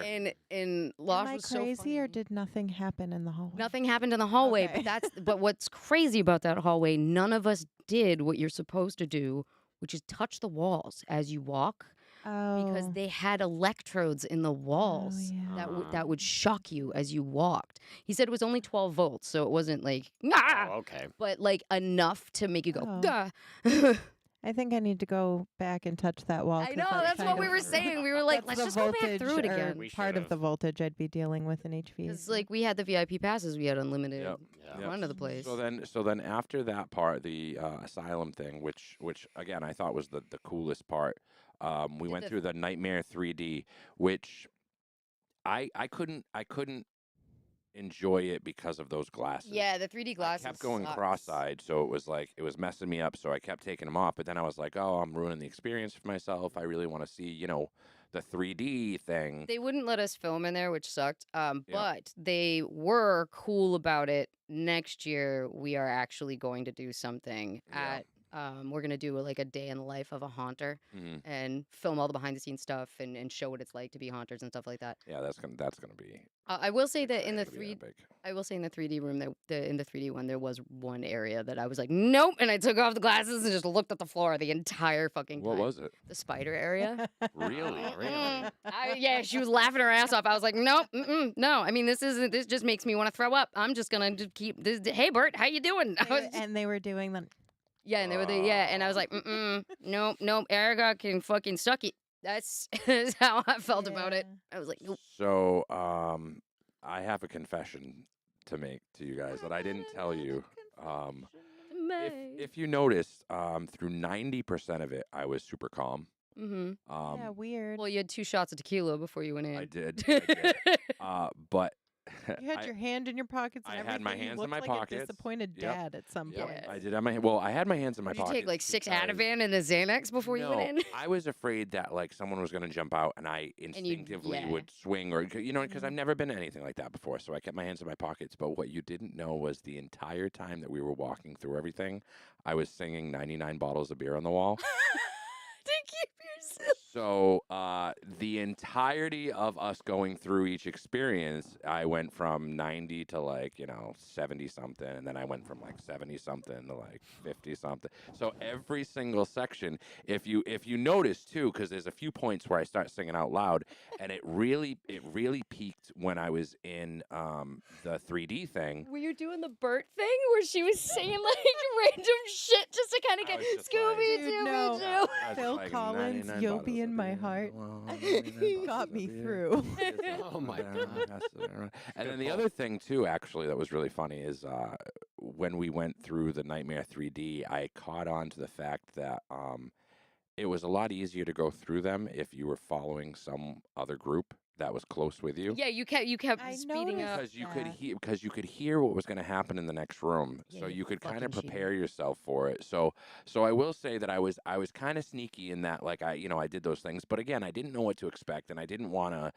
And Losh Am I was so crazy, funny. or did nothing happen in the hallway? Nothing happened in the hallway, Okay. but what's crazy about that hallway, none of us did what you're supposed to do, which is touch the walls as you walk. Because Oh. they had electrodes in the walls that would shock you as you walked. He said it was only 12 volts, so it wasn't like okay, but like enough to make you go Oh. Gah. I think I need to go back and touch that wall. I 'cause know, that's kind what we of- were saying. We were like, that's let's the just go back through it voltage or again. Part of the voltage I'd be dealing with in HV. Because like we had the VIP passes, we had unlimited Yep. run of the place. So then after that part, the asylum thing, which again I thought was the coolest part, we went through the Nightmare 3D, which I couldn't enjoy it because of those glasses. Yeah, the 3D glasses. I kept going sucks. cross-eyed, so it was like it was messing me up. So I kept taking them off, but then I was like, oh, I'm ruining the experience for myself. I really want to see, the 3D thing. They wouldn't let us film in there, which sucked. But they were cool about it. Next year, we are actually going to do something at. We're gonna do like a day in the life of a haunter and film all the behind the scenes stuff and show what it's like to be haunters and stuff like that. Yeah, that's gonna be. I will say that in the gonna be epic. I will say in the 3D room in the 3D one there was one area that I was like nope, and I took off the glasses and just looked at the floor the entire fucking time. What was it? The spider area. Really? Yeah, she was laughing her ass off. I was like, nope, no. I mean, this just makes me want to throw up. I'm just gonna keep this. Hey, Bert, how you doing? And they were doing the. Yeah, and they were and I was like, nope, Erica can fucking suck it. That's how I felt about it. I was like, nope. So, I have a confession to make to you guys that I didn't tell you. If you noticed, through 90% of it, I was super calm. Mm-hmm. Yeah, weird. Well, you had 2 shots of tequila before you went in. I did. But You had your hand in your pockets. And I had my everything. You hands in looked my like pockets. A disappointed Yep. dad at some Yep. point. I did. I had my hands in my Did you pockets. take like 6 because- Ativan and a Xanax before you went in? I was afraid that like someone was going to jump out and I instinctively would swing or because I've never been to anything like that before. So I kept my hands in my pockets. But what you didn't know was the entire time that we were walking through everything, I was singing 99 bottles of beer on the wall. To keep yourself. So the entirety of us going through each experience, I went from 90 to like 70 something, and then I went from like 70 something to like 50 something. So every single section, if you notice too, because there's a few points where I start singing out loud, and it really peaked when I was in the 3D thing. Were you doing the Bert thing where she was saying like random shit just to kind of get Scooby Doo? Phil Collins, "You'll Be in My Heart," got me through. Oh my god! And then the other thing too, actually, that was really funny is when we went through the Nightmare 3D, I caught on to the fact that it was a lot easier to go through them if you were following some other group that was close with you. Yeah, you kept I speeding up. Because you could hear what was going to happen in the next room, Yeah, so you you could kind of fucking prepare yourself for it. So I will say that I was kind of sneaky in that, like I did those things, but again, I didn't know what to expect, and I didn't want to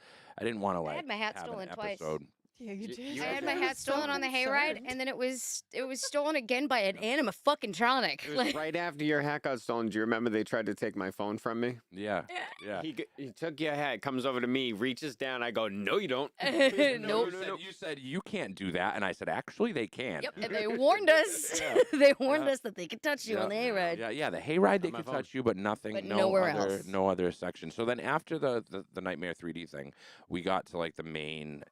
like had my hat have stolen an twice. episode. Yeah, you did. I had my hat stolen on the hayride, and then it was stolen again by an anima fucking tronic. It was right after your hat got stolen. Do you remember they tried to take my phone from me? Yeah. He took your hat, comes over to me, reaches down. I go, no, you don't. Nope. You said you can't do that, and I said actually they can. Yep, and they warned us. They warned us that they could touch you on the hayride. Yeah, the hayride they could touch you, but nothing, But no nowhere other, else. no other section. So then after the Nightmare 3D thing, we got to like the main,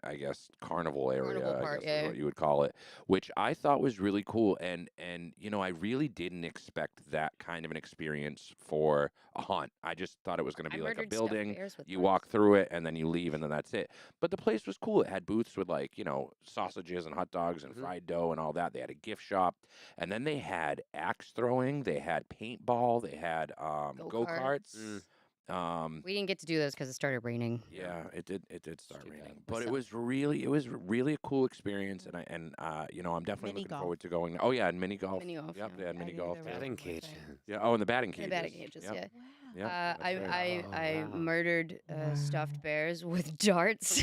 I guess, carnival area, Carnival part, I guess yeah. is what you would call it, which I thought was really cool. And I really didn't expect that kind of an experience for a haunt. I just thought it was going to be like a murdered stuffed building. bears with You bugs. walk through it and then you leave and then that's it. But the place was cool. It had booths with like, sausages and hot dogs and fried dough and all that. They had a gift shop. And then they had axe throwing. They had paintball. They had go-karts. We didn't get to do those because it started raining. Yeah, it did start raining, but it was really a cool experience, and I'm definitely Mini looking golf. forward to going. Oh yeah, and mini golf. Mini golf, Yep, yeah. they had mini I golf. knew there too. Batting cage. Yeah. Oh, and the batting cages. The batting cages, Yep. yeah. Yep, that's right. I murdered stuffed bears with darts.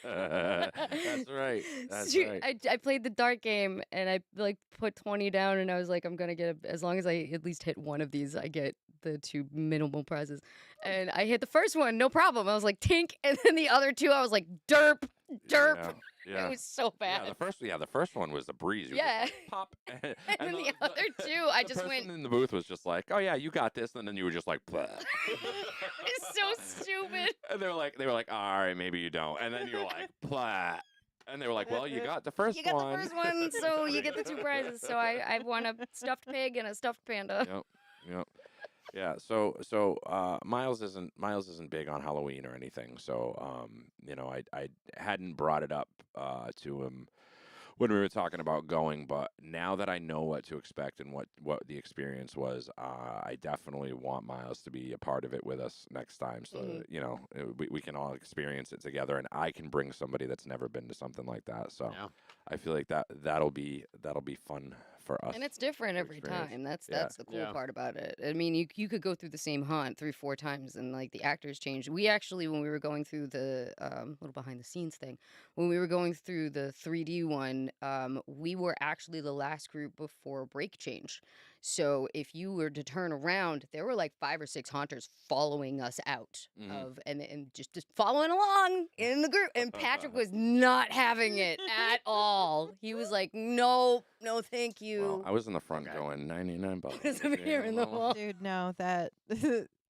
That's right. That's Shoot, right. I played the dart game and I like put 20 down and I was like, I'm gonna get as long as I at least hit one of these, I get the 2 minimal prizes. And I hit the first one, no problem. I was like tink, and then the other 2, I was like derp. Yeah. It was so bad. Yeah, the first one was a breeze. You were Yeah. just like, pop. And then the other 2, I just the went. person in the booth was just like, "Oh yeah, you got this," and then you were just like, "Blah." It's so stupid. And they were like, "All right, maybe you don't," and then you were like, "Plat." And they were like, "Well, you got the first You got one." the first one, so you get the 2 prizes. So I won a stuffed pig and a stuffed panda. Yep. Yeah. So Miles isn't big on Halloween or anything. So I hadn't brought it up to him when we were talking about going, but now that I know what to expect and what the experience was, I definitely want Miles to be a part of it with us next time, so that, we can all experience it together, and I can bring somebody that's never been to something like that. So I feel like that'll be fun for us. And it's different to every experience. time. That's Yeah. the cool part about it. I mean, you could go through the same haunt 3-4 times, and like the actors change. We actually, when we were going through the little behind the scenes thing, when we were going through the 3D one, we were actually the last group before break change. So if you were to turn around, there were like 5 or 6 haunters following us out of and just following along in the group. And Patrick was not having it at all. He was like, no, thank you. Well, I was in the front going 99 bucks. Put some beer in the wall. Dude, no, that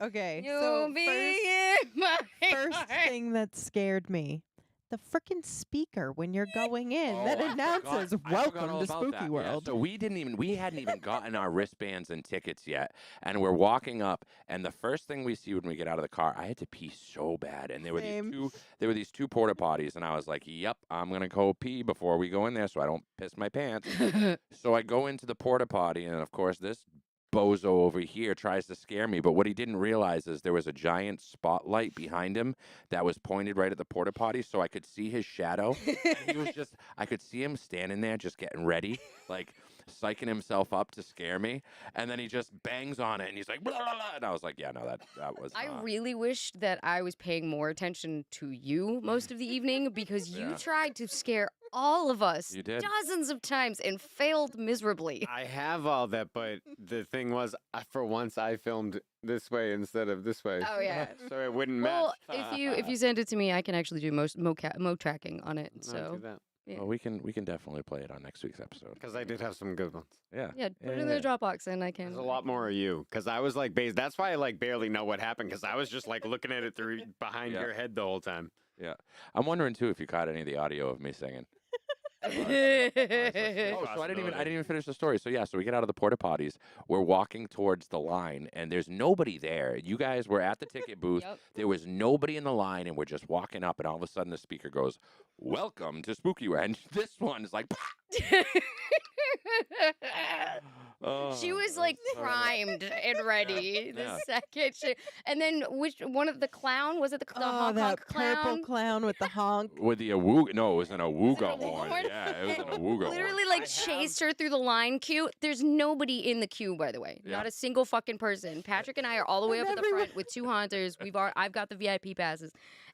okay. You'll So be first, in my first heart. thing that scared me, the freaking speaker when you're going in that announces I forgot "Welcome all to about Spooky that. Yeah, World." so we hadn't even gotten our wristbands and tickets yet, and we're walking up, and the first thing we see when we get out of the car, I had to pee so bad, and there were these two porta potties, and I was like, "Yep, I'm gonna go pee before we go in there, so I don't piss my pants." So I go into the porta potty, and of course this bozo over here tries to scare me, but what he didn't realize is there was a giant spotlight behind him that was pointed right at the porta potty, so I could see his shadow. And he was I could see him standing there just getting ready, like psyching himself up to scare me, and then he just bangs on it, and he's like, blah, blah, blah. And I was like, yeah, no, that was I really wish that I was paying more attention to you most of the evening because you Yeah. tried to scare all of us You did. dozens of times and failed miserably. I have all that, but the thing was, for once I filmed this way instead of this way. Oh, yeah. So it wouldn't Well, match. if you send it to me, I can actually do mo tracking on it. So do that. yeah. Well, we can definitely play it on next week's episode. Because I did have some good ones. Yeah. Yeah, put it in the Dropbox and I can. There's a lot more of you. Because I was like, that's why I like barely know what happened. Because I was just like looking at it through behind Yeah. your head the whole time. Yeah. I'm wondering too if you caught any of the audio of me singing. Oh, so I didn't even finish the story. So we get out of the porta potties. We're walking towards the line, and there's nobody there. You guys were at the ticket booth. Yep. There was nobody in the line, and we're just walking up, and all of a sudden the speaker goes, "Welcome to Spooky World." And this one is like, She Oh, was like primed and ready the Yeah. second she, and then which one of the clown was it the Oh, honk that honk purple clown? clown with the honk. With the awooga. No, it was an awooga awooga horn. horn? Yeah, it was an awooga horn. Literally like chased her through the line queue. There's nobody in the queue, by the way. Yeah. Not a single fucking person. Patrick and I are all the way up at the front with two haunters. I've got the VIP passes.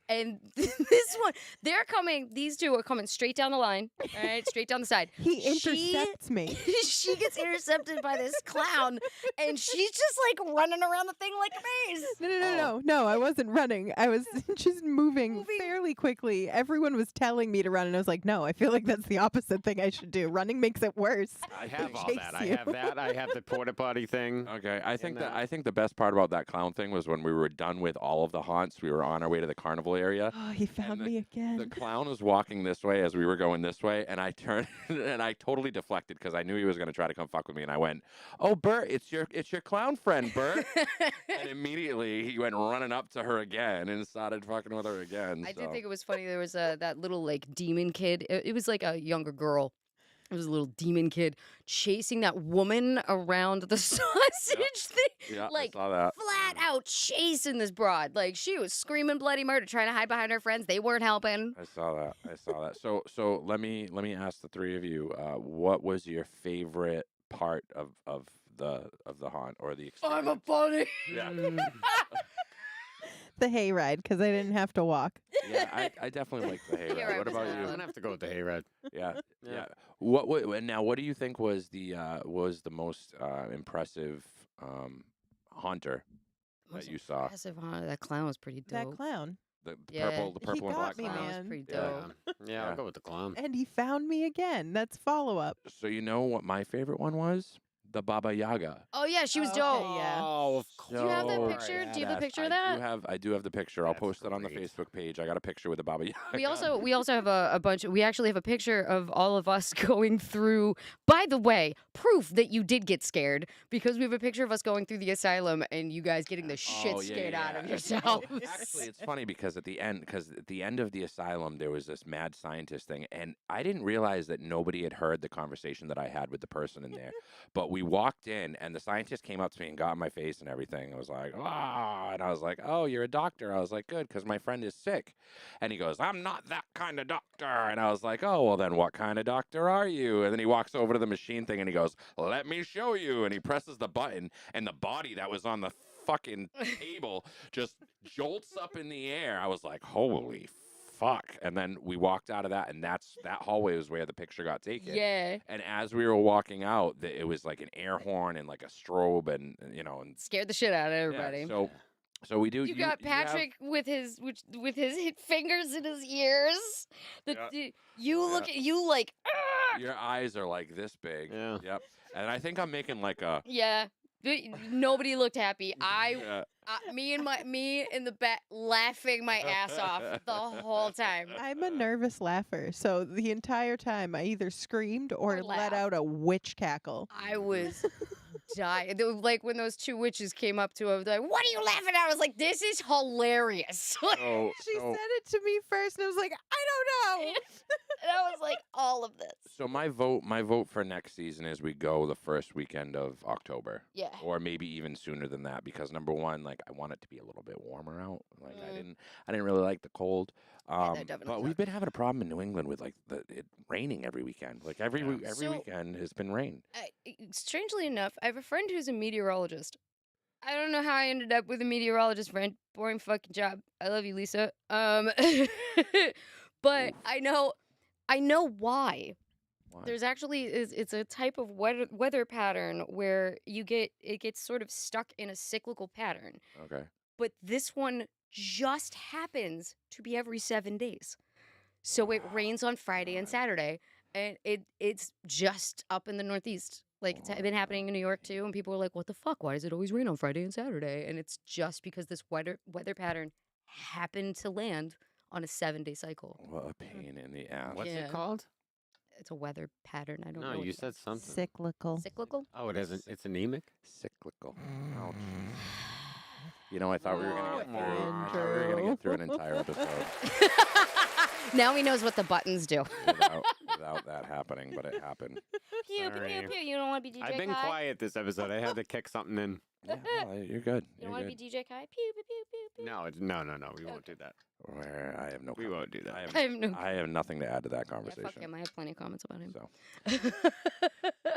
And this one, they're coming, these two are coming straight down the line, all right, straight down the side. He intercepts me. She gets intercepted by this clown, and she's just like running around the thing like a maze. No, I wasn't running. I was just moving fairly quickly. Everyone was telling me to run, and I was like, no, I feel like that's the opposite thing I should do. Running makes it worse. I have all Chase that. I you. have that. I have the porta potty thing. Okay, I think the best part about that clown thing was when we were done with all of the haunts, we were on our way to the carnival area. Oh, he found me again. The clown was walking this way as we were going this way, and I turned and I totally deflected because I knew he was going to try to come fuck with me, and I went, "Oh, Bert, it's your clown friend, Bert." And immediately he went running up to her again and started fucking with her again. I so. did think it was funny. There was that little like demon kid. It was like a younger girl. It was a little demon kid chasing that woman around the sausage thing. Yeah, like I saw that. flat out chasing this broad. Like she was screaming bloody murder, trying to hide behind her friends. They weren't helping. I saw that. So let me ask the three of you, what was your favorite part of the haunt or the experience? I'm a bunny. Yeah. The hayride, because I didn't have to walk. Yeah, I definitely like the hayride. Hayride What was about fun. you? I don't have to go with the hayride. Yeah, Yeah. yeah. What do you think was the most impressive haunter that you saw? Impressive, huh? That clown was pretty dope. That clown. The Yeah. purple He and got black me, clown. Clown was man. pretty Yeah. dope. Yeah, I'll go with the clown. And he found me again. That's follow-up. So you know what my favorite one was? The Baba Yaga. Oh yeah, she was Okay, dope. yeah. Oh, of Do you have that So picture? Do you have the badass. picture of I that? I do have the picture. I'll That's post it on the great. Facebook page. I got a picture with the Baba Yaga. We also have a bunch. We actually have a picture of all of us going through. By the way, proof that you did get scared because we have a picture of us going through the asylum and you guys getting the shit Oh, yeah, scared out of yeah. yourselves. Oh, actually, it's funny because at the end of the asylum, there was this mad scientist thing, and I didn't realize that nobody had heard the conversation that I had with the person in there. But we walked in, and the scientist came up to me and got in my face and everything. I was like, ah, and I was like, oh, you're a doctor. I was like, good, because my friend is sick. And he goes, I'm not that kind of doctor. And I was like, oh, well, then what kind of doctor are you? And then he walks over to the machine thing and he goes, let me show you. And he presses the button, and the body that was on the fucking table just jolts up in the air. I was like, holy fuck. And then we walked out of that, and that hallway was where the picture got taken. Yeah. And as we were walking out, it was like an air horn and like a strobe, and and Scared the shit out of yeah, everybody. so we do. You got have- Patrick with his fingers in his ears. You look at you like. "Ah!" your eyes are like this big. Yeah. Yep. And I think I'm making like a. Yeah. Nobody looked happy. Yeah. Me in the back laughing my ass off the whole time. I'm a nervous laugher, so the entire time I either screamed or let out a witch cackle. I was dying. Like when those two witches came up to him, like, "What are you laughing at?" I was like, "This is hilarious." So, She said it to me first, and I was like, I don't know. And I was like, all of this. So my vote for next season is we go the first weekend of October. Yeah. Or maybe even sooner than that, because number one, like I want it to be a little bit warmer out. Like I didn't really like the cold. that definitely But we've been having a problem in New England with like it raining every weekend. Like every So- weekend has been rain. Strangely enough, I have a friend who's a meteorologist. I don't know how I ended up with a meteorologist friend. Boring fucking job. I love you, Lisa. But I know why. Why? There's actually it's a type of weather pattern where it gets sort of stuck in a cyclical pattern. Okay. But this one just happens to be every 7 days. So it rains on Friday and Saturday, and it's just up in the Northeast. Like it's been happening in New York too, and people are like, "What the fuck? Why does it always rain on Friday and Saturday?" And it's just because this weather pattern happened to land on a 7-day cycle. What a pain in the ass. What's Yeah. it called? It's a weather pattern. I don't know. No, what you it- said something. Cyclical. cyclical. Oh, it isn't. It's anemic. Cyclical. Ouch. You know, I thought we were gonna get Oh, through. I thought we were gonna get through an entire episode Now he knows what the buttons do. without that happening, but it happened. pew, pew, pew, Sorry. pew. You don't want to be DJ I've been Kai? quiet this episode. I had to kick something in. Yeah, no, you're good. You You're don't want good. to be DJ Kai? Pew, pew, pew, pew, pew. No, no. We won't do that. Where I have no. We won't do that. I I have no. I have nothing to add to that Yeah, conversation. fuck him. I have plenty of comments about him. So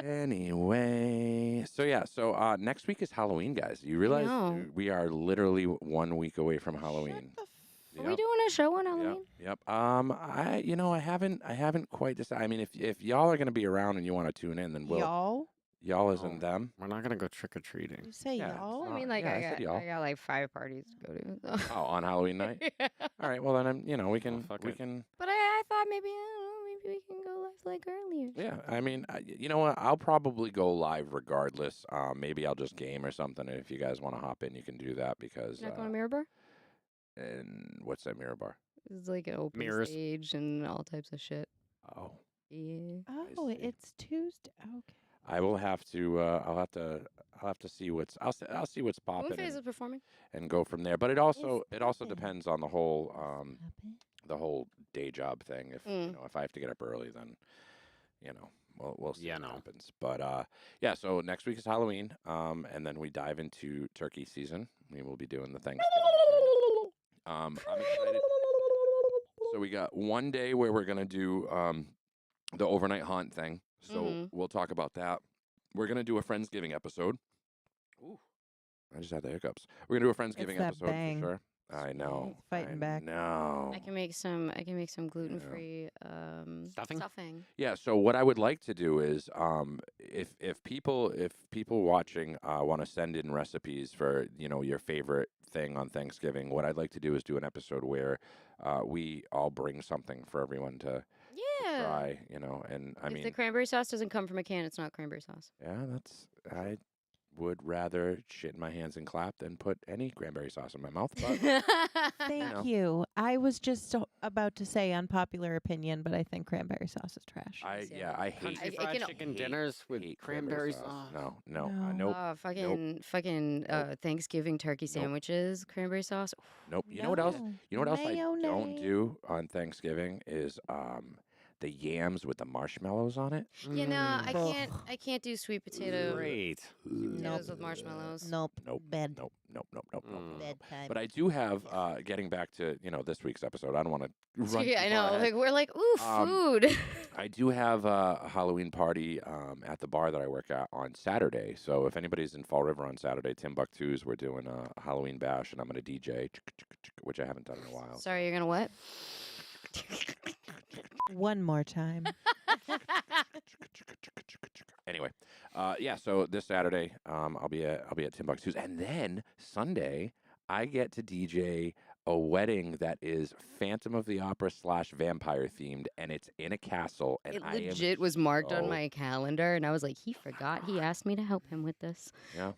anyway, so next week is Halloween, guys. You realize know. we are literally 1 week away from Halloween. Are we doing a show on Halloween? Yep. I haven't quite decided. I mean, if y'all are gonna be around and you want to tune in, then we'll. Y'all isn't Oh, them. We're not gonna go trick or treating. You say Yeah, y'all? I mean, like, yeah, I I said got y'all. like 5 parties to go to. So. Oh, on Halloween night. Yeah. All right. Well, then we can fuck we it. can. But I thought maybe, I don't know, maybe we can go live like earlier. Yeah. I mean, you know what? I'll probably go live regardless. Maybe I'll just game or something. And if you guys want to hop in, you can do that because. Not going to Mirror Bar? And what's that mirror bar? It's like an open Mirrors. stage and all types of shit. Oh. Yeah. Oh, see. it's Tuesday. Okay. I will have to. I'll have to see what's. I'll see what's popping. Moonface is performing. And go from there. But it also depends on the whole day job thing. If if I have to get up early, then we'll see what happens. But yeah. So next week is Halloween, and then we dive into turkey season. We will be doing the Thanksgiving thing. I'm excited. So we got one day where we're gonna do the overnight haunt thing. So we'll talk about that. We're gonna do a Friendsgiving episode. Ooh, I just had the hiccups. We're gonna do a Friendsgiving that episode bang. for sure. I know. It's fighting back. No. I can make some gluten-free stuffing. Yeah. So what I would like to do is, if people watching want to send in recipes for your favorite thing on Thanksgiving, what I'd like to do is do an episode where we all bring something for everyone to try. And I If mean, the cranberry sauce doesn't come from a can, it's not cranberry sauce. yeah, I would rather shit in my hands and clap than put any cranberry sauce in my mouth. But Thank you. I was just about to say unpopular opinion, but I think cranberry sauce is trash. I hate Country fried chicken dinners with cranberry sauce. No, No. nope. Fucking Thanksgiving turkey sandwiches, cranberry sauce. Nope. You know what else? No. You know what else I don't Mayonnaise. do on Thanksgiving is the yams with the marshmallows on it. You know, I can't do sweet potato Great. potatoes with marshmallows. Nope. Nope. Bed. Nope. Bedtime. But I do have getting back to this week's episode. I don't want to run. Yeah, too I far know. ahead. Like we're like, ooh, food. I do have a Halloween party at the bar that I work at on Saturday. So if anybody's in Fall River on Saturday, Timbuktu's, we're doing a Halloween bash, and I'm going to DJ, which I haven't done in a while. Sorry, you're gonna what? One more time. Anyway, yeah. So this Saturday, I'll be at Timbuktu's, and then Sunday, I get to DJ a wedding that is Phantom of the Opera / vampire themed, and it's in a castle. And It I am legit was marked on so- my calendar, and I was like, he forgot. He asked me to help him with this. Yeah.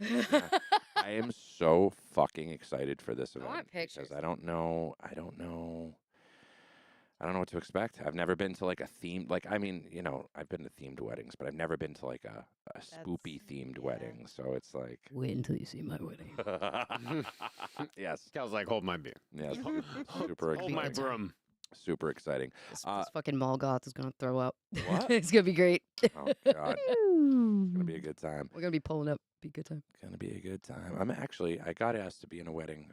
I am so fucking excited for this I event. want pictures. Because I don't know what to expect. I've never been to like a themed, like, I mean, I've been to themed weddings, but I've never been to like a spoopy themed wedding. So it's like. Wait until you see my wedding. Yes. Cal's like, hold my beer. Yes. Super Hold my exciting. broom. Super exciting. This fucking mall goth is gonna throw up. What? It's gonna be great. Oh God. It's gonna be a good time. We're gonna be pulling up. Be a good time. Gonna be a good time. I got asked to be in a wedding.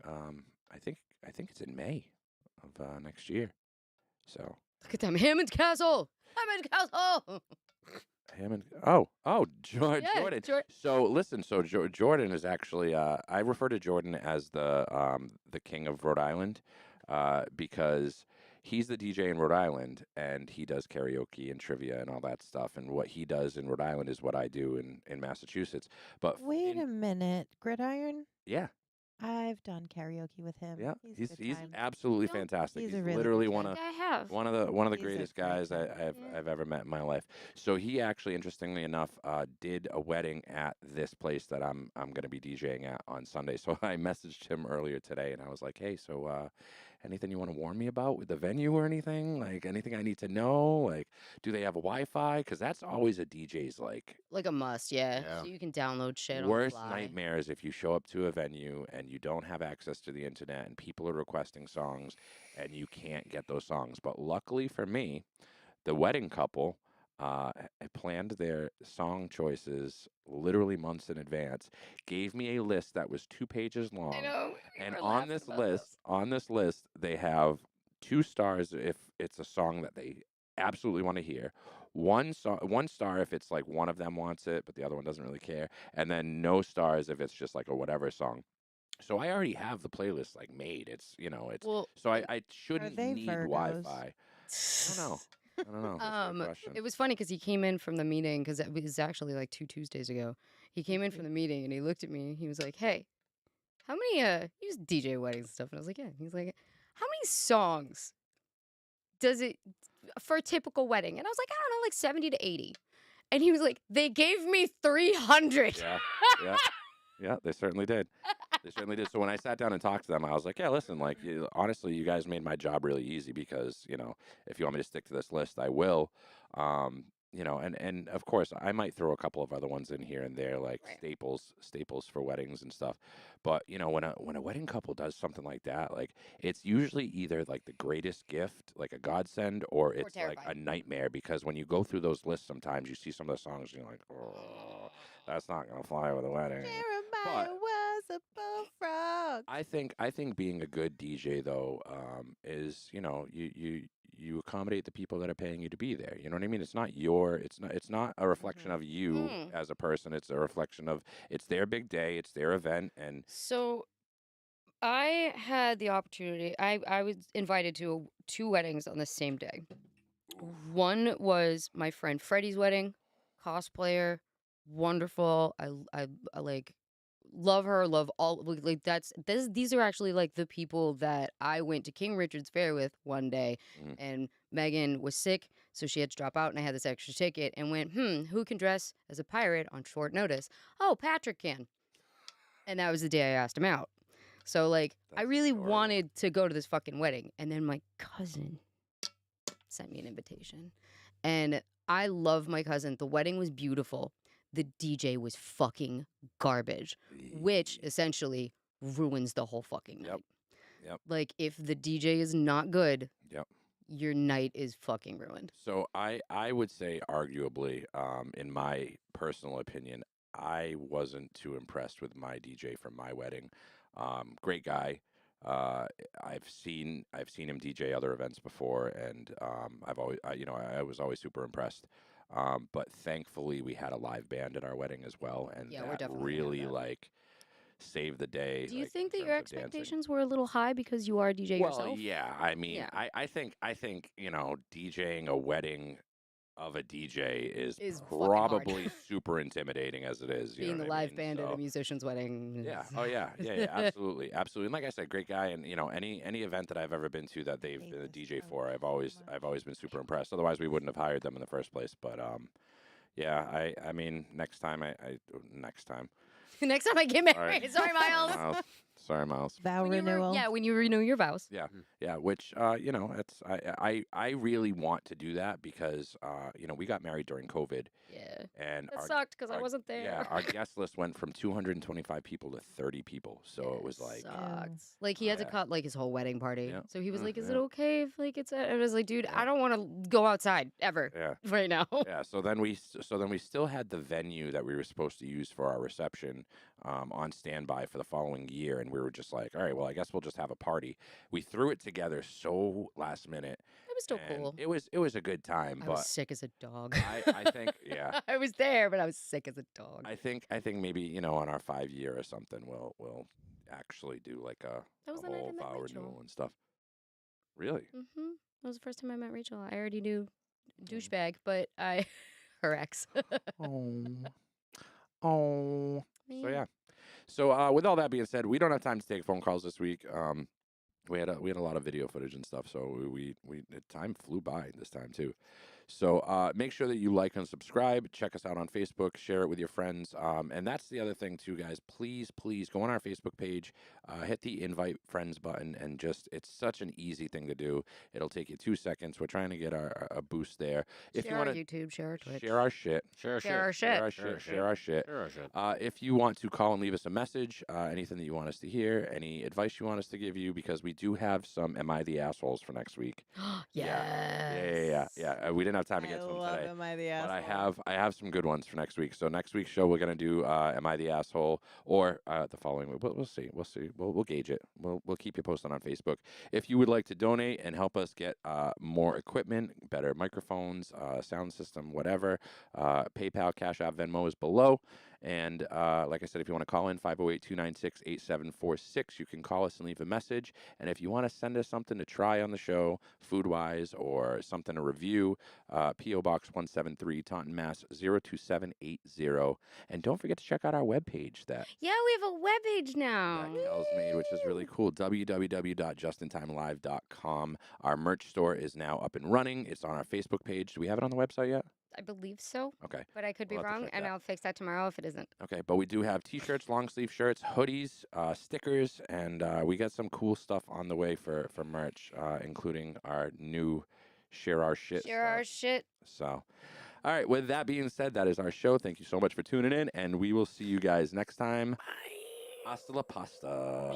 I think it's in May of next year. So Look at them. Hammond's Castle. Hammond's Castle. Hammond. Jordan. Yeah, Jordan. Jor- So listen. So Jordan is actually. I refer to Jordan as the king of Rhode Island, because he's the DJ in Rhode Island, and he does karaoke and trivia and all that stuff. And what he does in Rhode Island is what I do in Massachusetts. But Wait a minute. Gridiron? yeah. I've done karaoke with him. Yeah, a he's good time. absolutely fantastic. He's He's a really literally good one guy. of I have. one of the He's a greatest great guys guy. I've ever met in my life. So he actually, interestingly enough, did a wedding at this place that I'm going to be DJing at on Sunday. So I messaged him earlier today, and I was like, hey, so anything you want to warn me about with the venue or anything? Like anything I need to know? Like, do they have a Wi-Fi? Because that's always a DJ's like Like a must, yeah. Yeah. So you can download shit on worst the fly. nightmares if you show up to a venue and you don't have access to the internet and people are requesting songs and you can't get those songs. But luckily for me, the wedding couple, planned their song choices literally months in advance, gave me a list that was 2 pages long. I know. And on this list, they have 2 stars if it's a song that they absolutely want to hear. 1 star if it's like one of them wants it, but the other one doesn't really care, and then no stars if it's just like a whatever song. So I already have the playlist like made. It's it's Well, so I shouldn't they need Virgos? Wi-Fi. I don't know. I don't know. That's a good question. It was funny because he came in from the meeting because it was actually like 2 Tuesdays ago. He came in from the meeting and he looked at me. He was like, "Hey, how many?" He was DJ weddings and stuff, and I was like, "Yeah." He's like, "How many songs does it for a typical wedding?" And I was like, "I don't know, like 70 to 80." And he was like, "They gave me 300." Yeah, yeah, yeah. They certainly did. They certainly did. So when I sat down and talked to them, I was like, "Yeah, listen. Like, honestly, you guys made my job really easy because if you want me to stick to this list, I will. And of course, I might throw a couple of other ones in here and there, like staples for weddings and stuff. But when a wedding couple does something like that, like it's usually either like the greatest gift, like a godsend, or it's like a nightmare because when you go through those lists, sometimes you see some of the songs, and you're like, oh, that's not gonna fly with a wedding. Jeremiah was a bullfrog. I think being a good DJ though is you accommodate the people that are paying you to be there. You know what I mean? It's not a reflection of you as a person. It's a reflection of it's their big day, it's their event, and So I had the opportunity. I was invited to 2 weddings on the same day. One was my friend Freddie's wedding, cosplayer, wonderful. I like love her, love all like these are actually like the people that I went to King Richard's Fair with one day, and Megan was sick, so she had to drop out, and I had this extra ticket and went, who can dress as a pirate on short notice? Oh, Patrick can. And that was the day I asked him out. So like I really wanted to go to this fucking wedding, and then my cousin sent me an invitation. And I love my cousin. The wedding was beautiful. The DJ was fucking garbage, which essentially ruins the whole fucking night. Yep. Like if the DJ is not good, Yep. your night is fucking ruined. So I would say arguably, in my personal opinion, I wasn't too impressed with my DJ from my wedding. Great guy. I've seen him DJ other events before, and I was always super impressed. But thankfully, we had a live band at our wedding as well, and Yeah, we're that definitely really like saved the day. Do you like, think in that your terms of dancing. expectations were a little high because you are a DJ Well, yourself? yeah. I mean, Yeah. I think DJing a wedding of a DJ is Is fucking hard. probably super intimidating as it is. You Being know the what I live mean? band at So- a musician's wedding. Yeah. Oh yeah. Yeah. Absolutely. Absolutely. And like I said, great guy. And any event that I've ever been to that they've been a DJ for, I've always been super impressed. Otherwise, we wouldn't have hired them in the first place. But yeah. I mean, next time next time. Next time I get All married. right. Sorry, Miles. Sorry, Miles. Vow renewal. When you renew your vows. Yeah, yeah. Which it's I really want to do that because we got married during COVID. Yeah. And That sucked because I wasn't there. Yeah, our guest list went from 225 people to 30 people. So it was like Sucks. Like he had to cut like his whole wedding party. Yeah. So he was like, "Is yeah. it okay if like it's?" I was like, "Dude, I don't want to go outside ever Yeah. right now." Yeah, so then we still had the venue that we were supposed to use for our reception on standby for the following year, and we were just like, all right, well, I guess we'll just have a party. We threw it together so last minute. It was still and cool. It was a good time, I but was sick as a dog. I think yeah. I was there, but I was sick as a dog. I think maybe on our 5-year or something we'll actually do like a That was the night whole I met vow Rachel. renewal and stuff. Really? Mm-hmm. That was the first time I met Rachel. I already knew douchebag, but her ex. Oh. So yeah. So with all that being said, we don't have time to take phone calls this week. We had a lot of video footage and stuff, so the time flew by this time too. So make sure that you like and subscribe. Check us out on Facebook. Share it with your friends. And that's the other thing too, guys. Please go on our Facebook page. Hit the invite friends button, and it's such an easy thing to do. It'll take you 2 seconds. We're trying to get a boost there. If share you want our to YouTube, share our Twitch. share our shit. Share our shit. Share our shit. Share our shit. Share our shit. Share our shit. If you want to call and leave us a message, anything that you want us to hear, any advice you want us to give you, because we do have some "Am I the Assholes" for next week. Yes. Yeah. Yeah, we didn't have time to get to them love today. Am I the But Asshole? I have some good ones for next week. So next week's show we're gonna do Am I the Asshole, or the following week. We'll see. We'll gauge it. We'll keep you posted on Facebook. If you would like to donate and help us get more equipment, better microphones, sound system, whatever, PayPal, Cash App, Venmo is below. And like I said, if you want to call in, 508-296-8746, you can call us and leave a message. And if you want to send us something to try on the show, food-wise, or something to review, P.O. Box 173, Taunton, Mass. 02780. And don't forget to check out our webpage that Yeah, we have a webpage now. Kel's made, which is really cool, www.justintimelive.com. Our merch store is now up and running. It's on our Facebook page. Do we have it on the website yet? I believe so. Okay. But I could be We'll have to wrong, check and that. I'll fix that tomorrow if it isn't. Okay, but we do have T-shirts, long sleeve shirts, hoodies, stickers, and we got some cool stuff on the way for merch, including our new Share Our Shit Share our stuff. shit. So, all right, with that being said, that is our show. Thank you so much for tuning in, and we will see you guys next time. Bye. Hasta la pasta.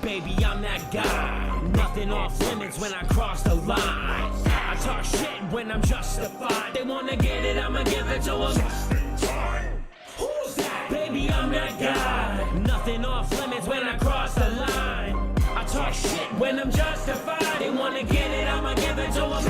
Baby, I'm that guy. Nothing off limits when I cross the line. I talk shit when I'm justified. They wanna get it, I'ma give it to them. Just in time. Who's that? Baby, I'm that guy. Nothing off limits when I cross the line. I talk shit when I'm justified. They wanna get it, I'ma give it to them.